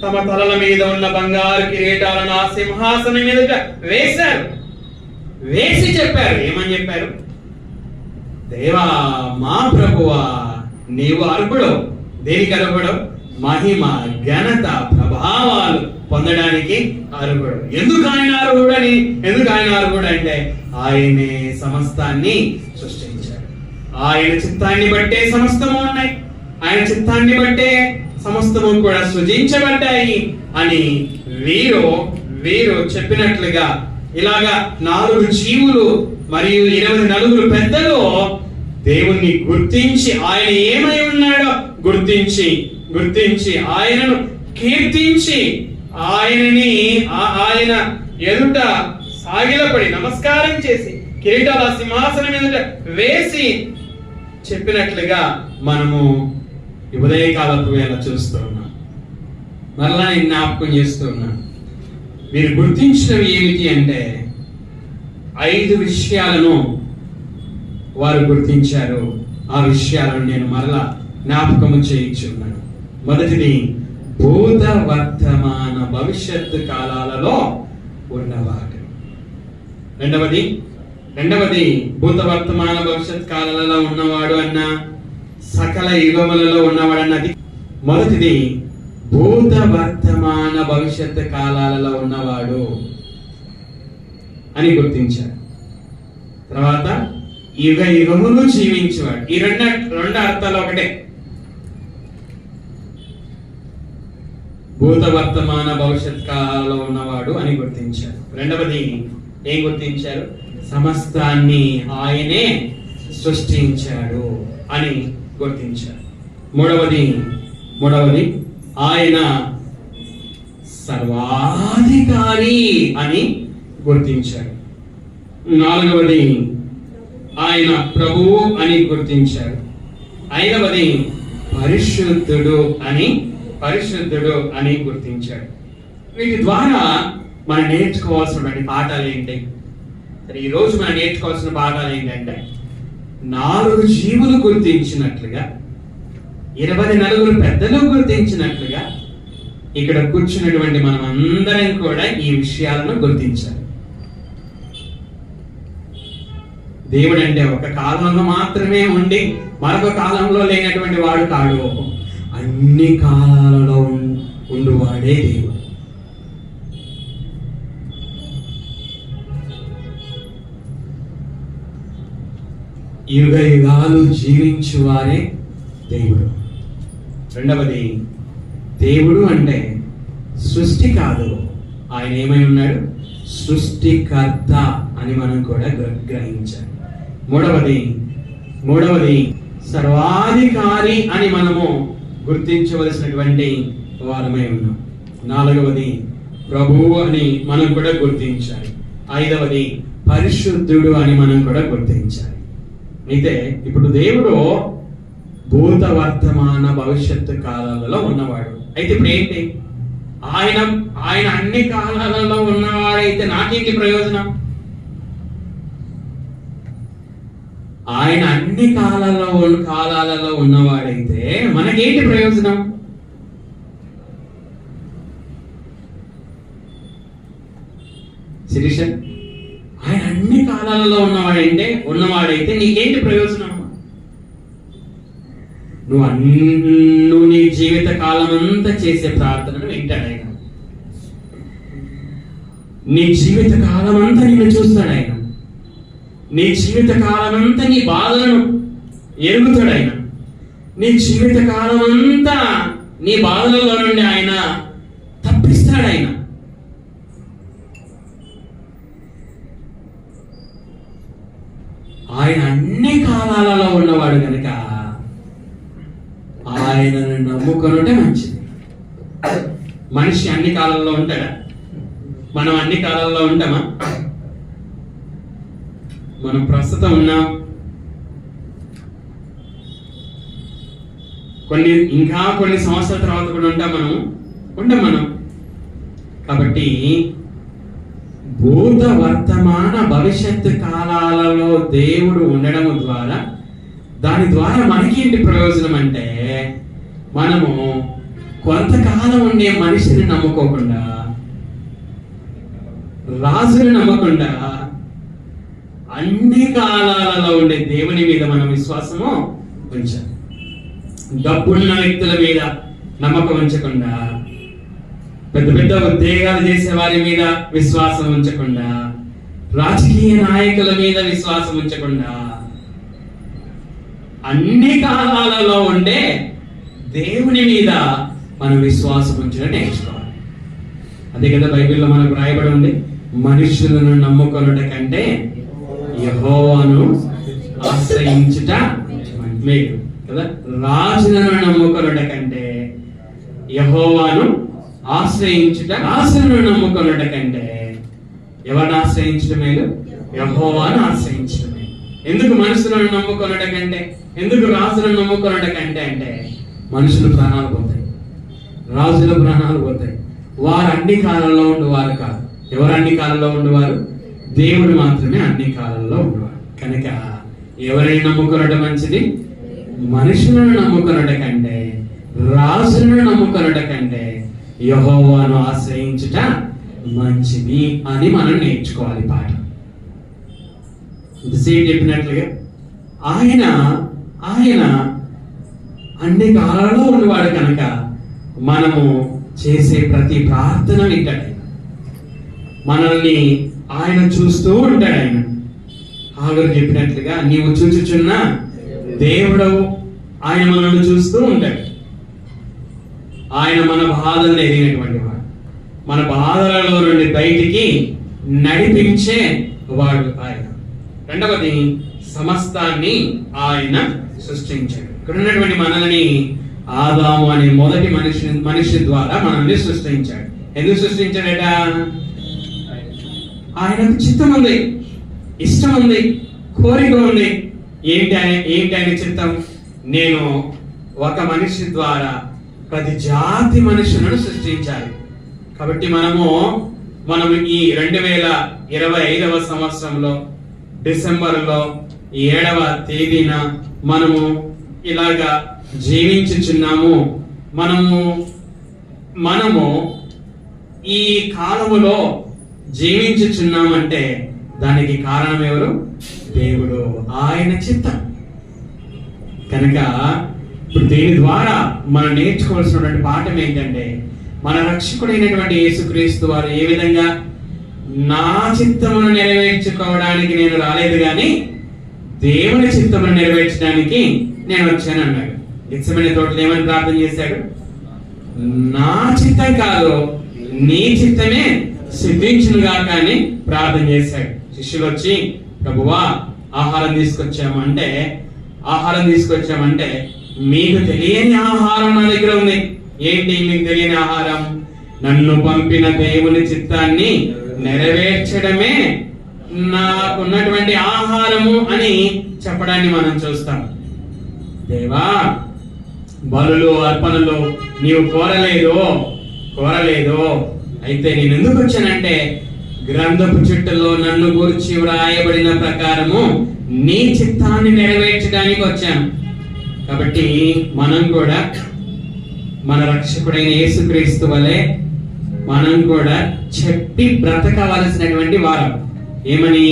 Speaker 1: తమ తలల మీద ఉన్న బంగారు కిరీటాలను ఆ సింహాసనం మీదట వేశారు. వేసి చెప్పారు, ఏమని చెప్పారు? దేవా, మా ప్రభువా, నీవు అర్హుడు. దేనికి అర్హుడు? మహిమ, ఘనత, ప్రభావాలు పొందడానికి అర్హుడు. ఎందుకు ఆయన అర్హుడు అంటే ఆయనే సమస్తాన్ని సృష్టించాడు. ఆయన చిత్తాన్ని బట్టే సమస్తము ఉన్నాయి, ఆయన చిత్తాన్ని బట్టే సమస్తము కూడా సృజించబడ్డాయి అని వీరు చెప్పినట్లుగా ఇలాగా 4 జీవులు మరియు 24 పెద్దలు దేవుణ్ణి గుర్తించి, ఆయన ఏమై ఉన్నాడో గుర్తించి ఆయనను కీర్తించి, ఆయన ఎదుట సాగిలపడి నమస్కారం చేసి కిరీటాల సింహాసనం ఎదుట వేసి చెప్పినట్లుగా మనము ఉదయకాలపు వేళ చూస్తూ ఉన్నాం. మరలా నేను జ్ఞాపకం చేస్తూ ఉన్నాను. మీరు గుర్తించినవి ఏమిటి అంటే 5 విషయాలను వారు గుర్తించారు. ఆ విషయాలను నేను మరలా జ్ఞాపకము చేయించున్నాను. మొదటిది, భూత వర్తమాన భవిష్యత్తు కాలాలలో ఉన్నవాడు. రెండవది భూత వర్తమాన భవిష్యత్ కాలాలలో ఉన్నవాడు అన్న, సకల యుగములలో ఉన్నవాడు అన్నది. మొదటిది భూత వర్తమాన భవిష్యత్ కాలాలలో ఉన్నవాడు అని గుర్తించారు. తర్వాత యుగములు జీవించేవాడు. ఈ రెండు అర్థాలు ఒకటే. భూత వర్తమాన భవిష్యత్ కాలాలలో ఉన్నవాడు అని గుర్తించారు. రెండవది ఏం గుర్తించారు? సమస్తాన్ని ఆయనే సృష్టించాడు అని గుర్తించాడు. మూడవది ఆయన సర్వాధికారి అని గుర్తించాడు. నాలుగవది ఆయన ప్రభువు అని గుర్తించాడు. ఐదవది పరిశుద్ధుడు అని గుర్తించాడు. వీటి ద్వారా మనం నేర్చుకోవాల్సినటువంటి పాఠాలు ఏంటి? ఈ రోజు మనం నేర్చుకోవాల్సిన పాఠాలు ఏంటంటే, 4 జీవులు గుర్తించినట్లుగా, 24 పెద్దలు గుర్తించినట్లుగా ఇక్కడ కూర్చున్నటువంటి మనం అందరం కూడా ఈ విషయాలను గుర్తించాలి. దేవుడు అంటే ఒక కాలంలో మాత్రమే ఉండి మరొక కాలంలో లేనటువంటి వాడు కాడు. అన్ని కాలాలలో ఉండువాడే దేవుడు. యుగ యుగాలు జీవించువారే దేవుడు. రెండవది, దేవుడు అంటే సృష్టి కాదు, ఆయన ఏమై ఉన్నాడు? సృష్టికర్త అని మనం కూడా గ్రహించాలి. మూడవది సర్వాధికారి అని మనము గుర్తించవలసినటువంటి వారమై ఉన్నాం. నాలుగవది ప్రభువు అని మనం కూడా గుర్తించాలి. ఐదవది పరిశుద్ధుడు అని మనం కూడా గుర్తించాలి. అయితే ఇప్పుడు దేవుడు భూత వర్తమాన భవిష్యత్తు కాలాలలో ఉన్నవాడు. అయితే ఇప్పుడు ఏంటి? ఆయన అన్ని కాలాలలో ఉన్నవాడైతే నాకేంటి ప్రయోజనం? ఆయన అన్ని కాలాలలో ఉన్నవాడైతే మనకేంటి ప్రయోజనం? శిరీష, ఆయన అన్ని కాలాలలో ఉన్నవాడైతే నీకేంటి ప్రయోజనం? నువ్వు నీ జీవిత కాలం అంతా చేసే ప్రార్థనను వింటాడు ఆయన. నీ జీవిత కాలం అంతా నిన్ను చూస్తాడు ఆయన. నీ జీవిత కాలం అంతా నీ బాధలను ఎరుగుతాడు ఆయన. నీ జీవిత కాలం అంతా నీ బాధలలో నుండి ఆయన తప్పిస్తాడు ఆయన. ఆయన అన్ని కాలాలలో ఉన్నవాడు కనుక ఆయనను నమ్ముకొనుటే మంచిది. మనిషి అన్ని కాలంలో ఉంటాడా? మనం అన్ని కాలాల్లో ఉంటామా? మనం ప్రస్తుతం ఉన్నాం, కొన్ని సంవత్సరాల తర్వాత కూడా ఉంటాం మనం. కాబట్టి భూత వర్తమాన భవిష్యత్తు కాలాలలో దేవుడు ఉండడం ద్వారా దాని ద్వారా మనకేంటి ప్రయోజనం అంటే, మనము కొంతకాలం ఉండే మనిషిని నమ్ముకోకుండా, రాజుని నమ్మకుండా అన్ని కాలాలలో ఉండే దేవుని మీద మనం విశ్వాసము ఉంచాలి. డబ్బున్న వ్యక్తుల మీద నమ్మకం ఉంచకుండా, పెద్ద పెద్ద ఉద్యోగాలు చేసే వారి మీద విశ్వాసం ఉంచకుండా, రాజకీయ నాయకుల మీద విశ్వాసం ఉంచకుండా, అన్ని కాలాలలో ఉండే దేవుని మీద మనం విశ్వాసం ఉంచడం నేర్చుకోవాలి. అదే కదా బైబిల్లో మనకు రాయబడి ఉంది, మనుషులను నమ్ముకొనుట కంటే యెహోవాను ఆశ్రయించుట మేలు కదా. రాజులను నమ్ముకొనుట కంటే యెహోవాను ఆశ్రయించుట, రాజులను నమ్ముకొనుట కంటే ఎవరిని ఆశ్రయించడం మేలు? యెహోవాను ఆశ్రయించడం మేలు. ఎందుకు మనుషులను నమ్ముకొనుట కంటే, ఎందుకు రాజులను నమ్ముకొనుట కంటే అంటే, మనుషులు ప్రాణాలు పోతాయి, రాజుల ప్రాణాలు పోతాయి. వారు అన్ని కాలంలో ఉండేవారు కాదు. ఎవరు అన్ని కాలంలో ఉండేవారు? దేవుడు మాత్రమే అన్ని కాలంలో ఉండేవారు. కనుక ఎవరిని నమ్ముకొనడం మంచిది? మనుషులను నమ్ముకొనుట కంటే, రాజులను నమ్ముకొనుట కంటే యెహోవాను ఆశ్రయించుట మంచిది అని మనం నేర్చుకోవాలి పాఠం. ఇంతసేపు చెప్పినట్లుగా ఆయన అన్ని కాలాలలో ఉన్నవాడు కనుక మనము చేసే ప్రతి ప్రార్థన వింటాడు. మనల్ని ఆయన చూస్తూ ఉంటాడు. ఆయన హాగరు చెప్పినట్లుగా, నీవు చూచుచున్న దేవుడవు. ఆయన మనల్ని చూస్తూ ఉంటాడు. ఆయన మన బాధలను ఎదిగినటువంటి వాడు, మన బాధలలో నుండి బయటికి నడిపించే వాడు ఆయన. రెండవది సమస్తాన్ని ఆయన సృష్టించాడు. ఇక్కడ ఉన్నటువంటి మనల్ని ఆదాము అనే మొదటి మనిషి ద్వారా మనల్ని సృష్టించాడు. ఎందుకు సృష్టించాడట? ఆయనకు చిత్తం ఉంది, ఇష్టం ఉంది, కోరిక ఉంది. ఏంటి ఆయన చిత్తం? నేను ఒక మనిషి ద్వారా ప్రతి జాతి మనుషులను సృష్టించాలి. కాబట్టి మనము ఈ 2025వ సంవత్సరంలో డిసెంబర్లో 7వ తేదీన మనము ఇలాగా జీవించుచున్నాము. మనము ఈ కాలములో జీవించుచున్నామంటే దానికి కారణం ఎవరు? దేవుడు, ఆయన చిత్తం. కనుక ఇప్పుడు దీని ద్వారా మనం నేర్చుకోవాల్సినటువంటి పాఠం ఏంటంటే, మన రక్షకుడైనటువంటి యేసుక్రీస్తు వారు ఏ విధంగా నా చిత్తమును నెరవేర్చుకోవడానికి నేను రాలేదు కానీ దేవుని చిత్తమును నెరవేర్చడానికి నేను వచ్చాను అన్నాడు. గెత్సేమనే తోటలో ఏమని ప్రార్థన చేశాడు? నా చిత్తం కాదు, నీ చిత్తమే సిద్ధించునుగా కానీ ప్రార్థన చేశాడు. శిష్యులు వచ్చి, ప్రభువా ఆహారం తీసుకొచ్చామంటే మీకు తెలియని ఆహారం నా దగ్గర ఉంది. ఏంటి మీకు తెలియని ఆహారం? నన్ను పంపిన దేవుని చిత్తాన్ని నెరవేర్చడమే నాకున్నటువంటి ఆహారము అని చెప్పడాన్ని మనం చూస్తాం. దేవా, బలులు అర్పణలు నీవు కోరలేదు. అయితే నేను ఎందుకు వచ్చానంటే, గ్రంథపు చుట్టలో నన్ను గురించి వ్రాయబడిన ప్రకారము నీ చిత్తాన్ని నెరవేర్చడానికి వచ్చాను. కాబట్టి మనం కూడా మన రక్షకుడైన యేసుక్రీస్తు వలె మనం కూడా చెప్పి బ్రతకవలసినటువంటి వారం. ఏమని?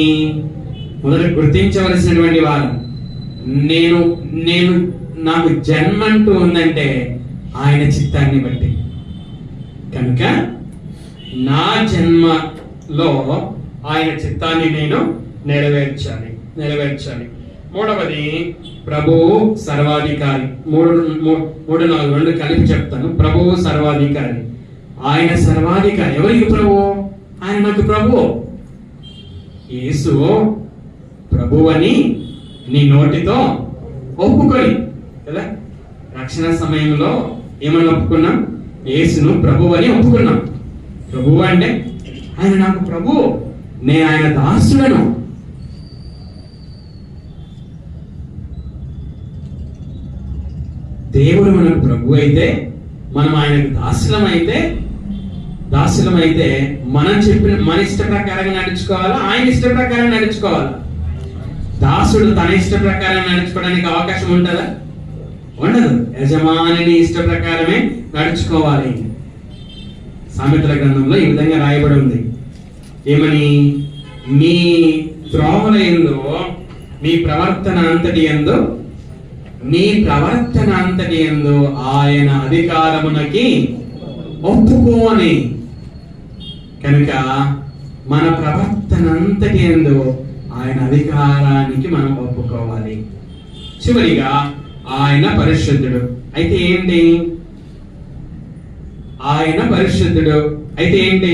Speaker 1: మొదట గుర్తించవలసినటువంటి వారం. నాకు జన్మంటూ ఉందంటే ఆయన చిత్తాన్ని బట్టి. కనుక నా జన్మలో ఆయన చిత్తాన్ని నేను నెరవేర్చాలి. మూడవది, ప్రభువు సర్వాధికారి. 3-4 కలిపి చెప్తాను. ప్రభువు సర్వాధికారి. ఆయన సర్వాధికారి. ఎవరికి ప్రభువు? ఆయన నాకు ప్రభువు. యేసు ప్రభువని నీ నోటితో ఒప్పుకొని కదా, రక్షణ సమయంలో ఏమని ఒప్పుకున్నాం? యేసును ప్రభువని ఒప్పుకున్నాం. ప్రభువు అంటే ఆయన నాకు ప్రభువు, నేను ఆయన దాసుడను. దేవుడు మనకు ప్రభు అయితే, మనం ఆయనకు దాసులమైతే మనం చెప్పిన మన ఇష్ట ప్రకారంగా నడుచుకోవాలా, ఆయన ఇష్ట ప్రకారం నడుచుకోవాలా? దాసుడు తన ఇష్ట ప్రకారం నడుచుకోవడానికి అవకాశం ఉంటుందా? ఉండదు. యజమాని ఇష్ట ప్రకారమే నడుచుకోవాలి. సామెతల గ్రంథంలో ఈ విధంగా రాయబడి ఉంది. ఏమని? మీ త్రోవల యందు మీ ప్రవర్తన అంతటి యందు ఆయన అధికారమునకి ఒప్పుకోని. కనుక మన ప్రవర్తన అంతటి యందు ఆయన అధికారానికి మనం ఒప్పుకోవాలి. చివరిగా ఆయన పరిశుద్ధుడు. అయితే ఏంటి? ఆయన పరిశుద్ధుడు అయితే ఏంటి?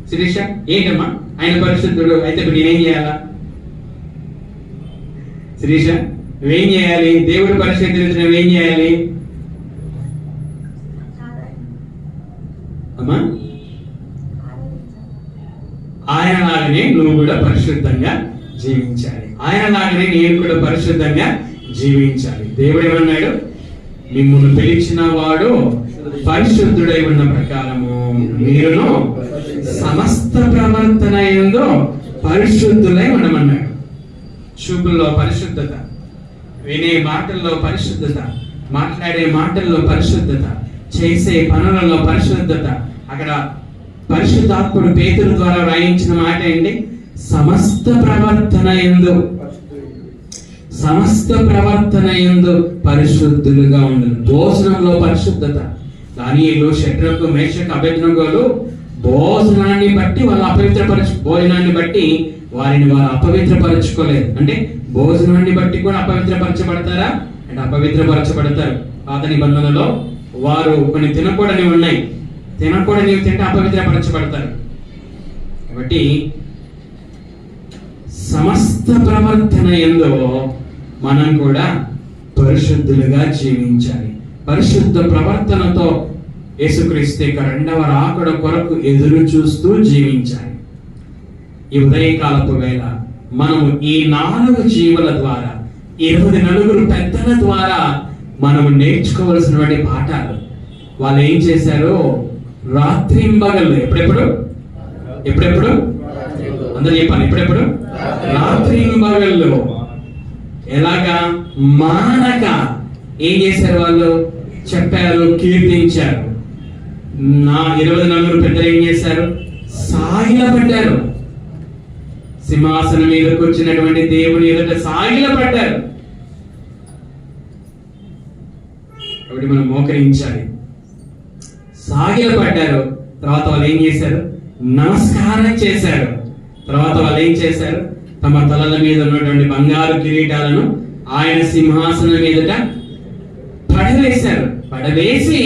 Speaker 1: శిరీష, ఏంటమ్మా ఆయన పరిశుద్ధుడు అయితే ఇప్పుడు నేనేం చేయాలా? శిరీష, నువ్వేం చేయాలి? దేవుడు పరిశుద్ధుడు, నువ్వేం చేయాలి అమ్మా? ఆయనలాగానే నువ్వు కూడా పరిశుద్ధంగా జీవించాలి. ఆయనలాగానే నేను కూడా పరిశుద్ధంగా జీవించాలి. దేవుడు ఏమన్నాడు? మిమ్మల్ని పిలిచిన వాడు పరిశుద్ధుడై ఉన్న ప్రకారము మీరును సమస్త ప్రవర్తన యందు పరిశుద్ధులై ఉండమన్నాడు. చూపుల్లో పరిశుద్ధత, వినే మాటల్లో పరిశుద్ధత, మాట్లాడే మాటల్లో పరిశుద్ధత, చేసే పనులలో పరిశుద్ధత. అక్కడ పరిశుద్ధాత్ముడు పేతురు ద్వారా రాయించిన మాట ఏంటి? సమస్త ప్రవర్తన యందు పరిశుద్ధులుగా ఉండాలి. భోజనంలో పరిశుద్ధత. దానియేలు, షద్రకు, మేషకు, అబేద్నెగోలు భోజనాన్ని బట్టి భోజనాన్ని బట్టి వారిని వారు అపవిత్రపరచుకోలేదు. అంటే భోజనాన్ని బట్టి కూడా అపవిత్రపరచబడతారా? అంటే అపవిత్రపరచబడతారు. పాత నిబంధనలో వారు కొన్ని తినకూడనివి ఉన్నాయి. తినకూడనివి తింటే అపవిత్రపరచబడతారు. కాబట్టి సమస్త ప్రవర్తన యందు మనం కూడా పరిశుద్ధులుగా జీవించాలి. పరిశుద్ధ ప్రవర్తనతో యేసుక్రీస్తు యొక్క రెండవ రాకడ కొరకు ఎదురు చూస్తూ జీవించాలి. ఈ ఉదయకాలపు వేళ మనము ఈ 4 జీవుల ద్వారా, 24 పెద్దల ద్వారా మనము నేర్చుకోవలసినటువంటి పాఠాలు. వాళ్ళు ఏం చేశారు? రాత్రింబగళ్ళు, ఎప్పుడెప్పుడు అందరూ చెప్పాలి, ఎప్పుడెప్పుడు రాత్రింబగళ్ళు ఎలాగా మానక ఏం చేశారు? వాళ్ళు చెప్పారు, కీర్తించారు. 24 పెద్దలు ఏం చేశారు? సాగిలపడ్డారు. సింహాసనం మీదకి వచ్చినటువంటి దేవుని ఎదుట సాగిలపడ్డారు. కాబట్టి మనం మోకరించాలి. సాగిలపడ్డారు. తర్వాత వాళ్ళు ఏం చేశారు? నమస్కారం చేశారు. తర్వాత వాళ్ళు ఏం చేశారు? తమ తలల మీద ఉన్నటువంటి బంగారు కిరీటాలను ఆయన సింహాసనం మీదట పడవేశారు. పడవేసి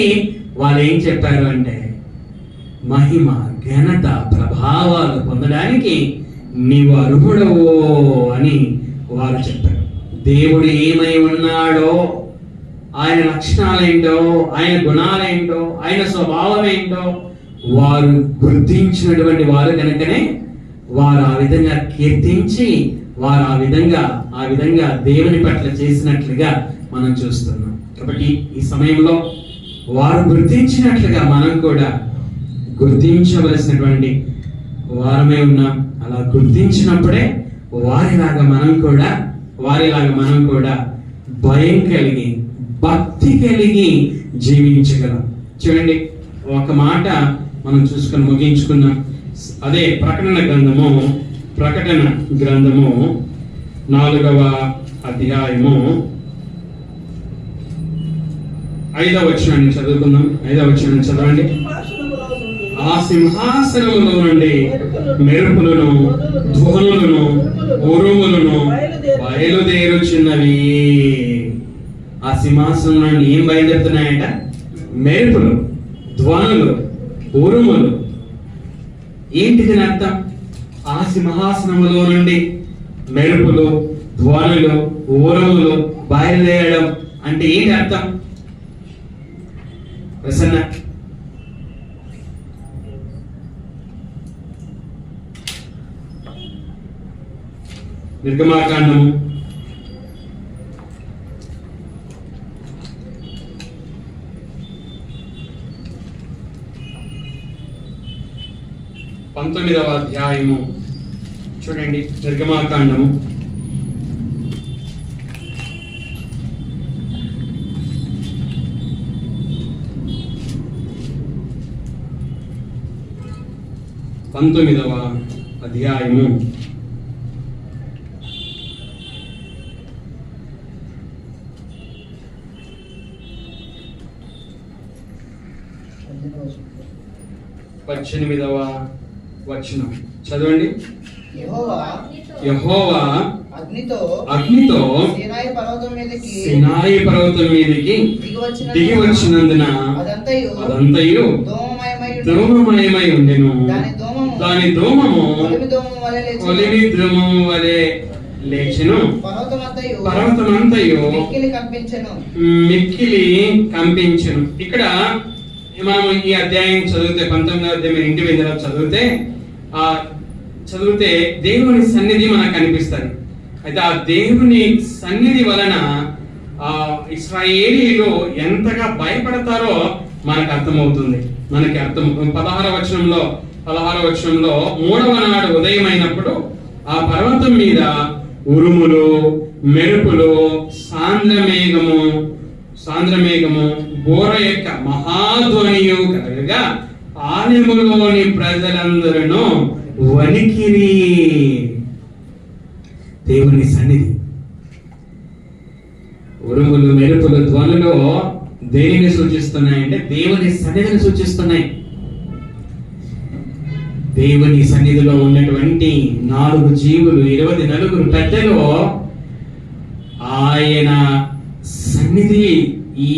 Speaker 1: వాళ్ళు ఏం చెప్పారు అంటే, మహిమ, ఘనత, ప్రభావాలు పొందడానికి నీవు అర్హుడవో అని వారు చెప్పారు. దేవుడు ఏమై ఉన్నాడో, ఆయన లక్షణాలేంటో, ఆయన గుణాలేంటో, ఆయన స్వభావం ఏంటో వారు గుర్తించినటువంటి వారు కనుకనే వారు ఆ విధంగా కీర్తించి వారు ఆ విధంగా దేవుని పట్ల చేసినట్లుగా మనం చూస్తున్నాం. కాబట్టి ఈ సమయంలో వారు గుర్తించినట్లుగా మనం కూడా గుర్తించవలసినటువంటి వారమే ఉన్నాం. అలా గుర్తించినప్పుడే వారిలాగా మనం కూడా భయం కలిగి, భక్తి కలిగి జీవించగలం. చూడండి, ఒక మాట మనం చూసుకొని ముగించుకున్నాం. అదే ప్రకటన గ్రంథము 4వ అధ్యాయము 5వ వచనాన్ని చదువుకుందాం. 5వ వచనాన్ని చదవండి. ఆ సింహాసనములో నుండి మెరుపులను, ధ్వనులను, ఉరుములను బయలుదేరుచున్నవి. ఆ సింహాసనం నుండి ఏం బయలుదేరుతున్నాయట? మెరుపులు, ధ్వనులు, ఉరుములు. ఏంటిది అర్థం? ఆ సింహాసనములో నుండి మెరుపులు, ధ్వనులు, ఉరుములు బయలుదేరడం అంటే ఏంటి అర్థం? ప్రసన్న, నిర్గమాకాండము 19వ అధ్యాయము చూడండి. నిర్గమాకాండము 19వ అధ్యాయము 18వ వచనం చదవండి. యెహోవా అగ్నితో సీనాయి పర్వతం మీదకి దిగి వచ్చినందున అదంతయు ధూమమయమై ఉండెను. దాని ధూమము కొలిమి ధూమము వలె లేచెను. పర్వతమంతయు మిక్కిలి కంపించెను. ఇక్కడ మనం ఈ అధ్యాయం చదివితే 19వ అధ్యాయం ఇంటి మీద చదివితే దేవుని సన్నిధి మనకు కనిపిస్తుంది. అయితే ఆ దేవుని సన్నిధి వలన ఇశ్రాయేలీలు ఎంతగా భయపడతారో మనకు అర్థమవుతుంది. 16వ వచనంలో 3వ నాడు ఉదయమైనప్పుడు ఆ పర్వతం మీద ఉరుములు, మెరుపులు, సాంద్రమేఘము, బోర యొక్క మహాధ్వనియు కలగగా ఆలయములోని ప్రజలందరూ వణికిరి. దేవుని సన్నిధి, ఉరుములు, మెరుపులు, ధ్వనులు దేనిని సూచిస్తున్నాయంటే దేవుని సన్నిధిని సూచిస్తున్నాయి. దేవుని సన్నిధిలో ఉన్నటువంటి 4 జీవులు, 24 పెద్దలు ఆయన సన్నిధి, ఈ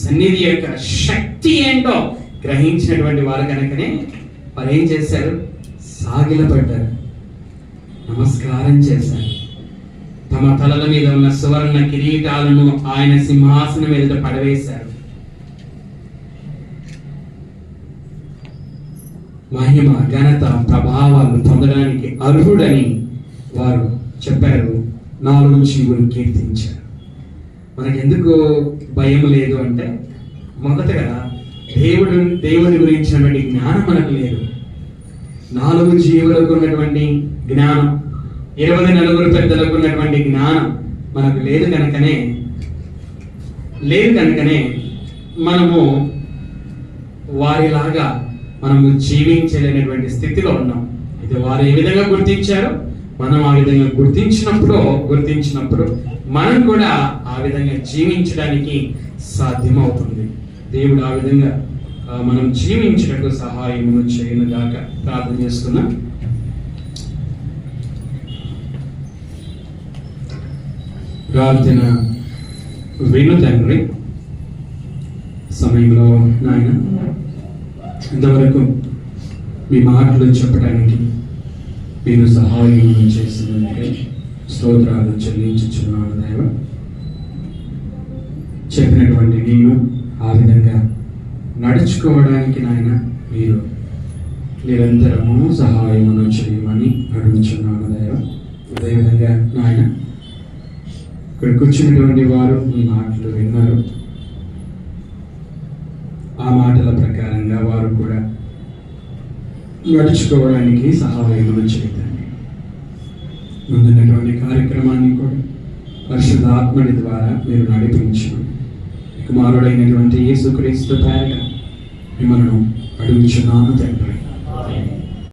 Speaker 1: సన్నిధి యొక్క శక్తి ఏంటో గ్రహించినటువంటి వారు కనుకనే వారు ఏం చేశారు? సాగిలపడ్డారు. నమస్కారం చేశారు. తమ తలల మీద ఉన్న సువర్ణ కిరీటాలను ఆయన సింహాసనం ఎదుట పడవేశారు. మహిమ, ఘనత, ప్రభావాలు పొందడానికి అర్హుడని వారు చెప్పారు. 4 జీవులు కీర్తించారు. మనకెందుకు భయం లేదు అంటే, మొదటగా దేవుని గురించినటువంటి జ్ఞానం మనకు లేదు. 4 జీవులకు ఉన్నటువంటి జ్ఞానం, 24 పెద్దలకు ఉన్నటువంటి జ్ఞానం మనకు లేదు కనుకనే మనము వారిలాగా మనము జీవించలేనటువంటి స్థితిలో ఉన్నాం. అయితే వారు ఏ విధంగా గుర్తించారో మనం ఆ విధంగా గుర్తించినప్పుడు మనం కూడా ఆ విధంగా జీవించడానికి సాధ్యమవుతుంది. దేవుడు ఆ విధంగా మనం జీవించడానికి సహాయం చేయను గాక. ప్రార్థన చేసుకున్నాం. ప్రార్థన విను తండ్రి. సమయంలో నాయన ఇంతవరకు మీ మాటలు చెప్పడానికి మీరు సహాయం చేసినందుకే స్తోత్రాలు చెల్లించుచున్నాను దేవ. చెప్పినటువంటి నేను ఆ విధంగా నడుచుకోవడానికి నాయన మీరు నిరంతరము సహాయమును చేయమని అడుగుచున్నాను దేవ. అదేవిధంగా నాయన ఇక్కడ కూర్చున్నటువంటి వారు మీ మాటలు విన్నారు. ఆ మాటల ప్రకారంగా వారు కూడా నడుచుకోవడానికి సహాయములు చేయండి. ముందున్నటువంటి కార్యక్రమాన్ని కూడా పరిశుద్ధాత్మని ద్వారా మీరు నడిపించు. కుమారుడైనటువంటి యేసుక్రీస్తు పేరట మిమ్మల్ని అడుగుచున్నాను తండ్రి.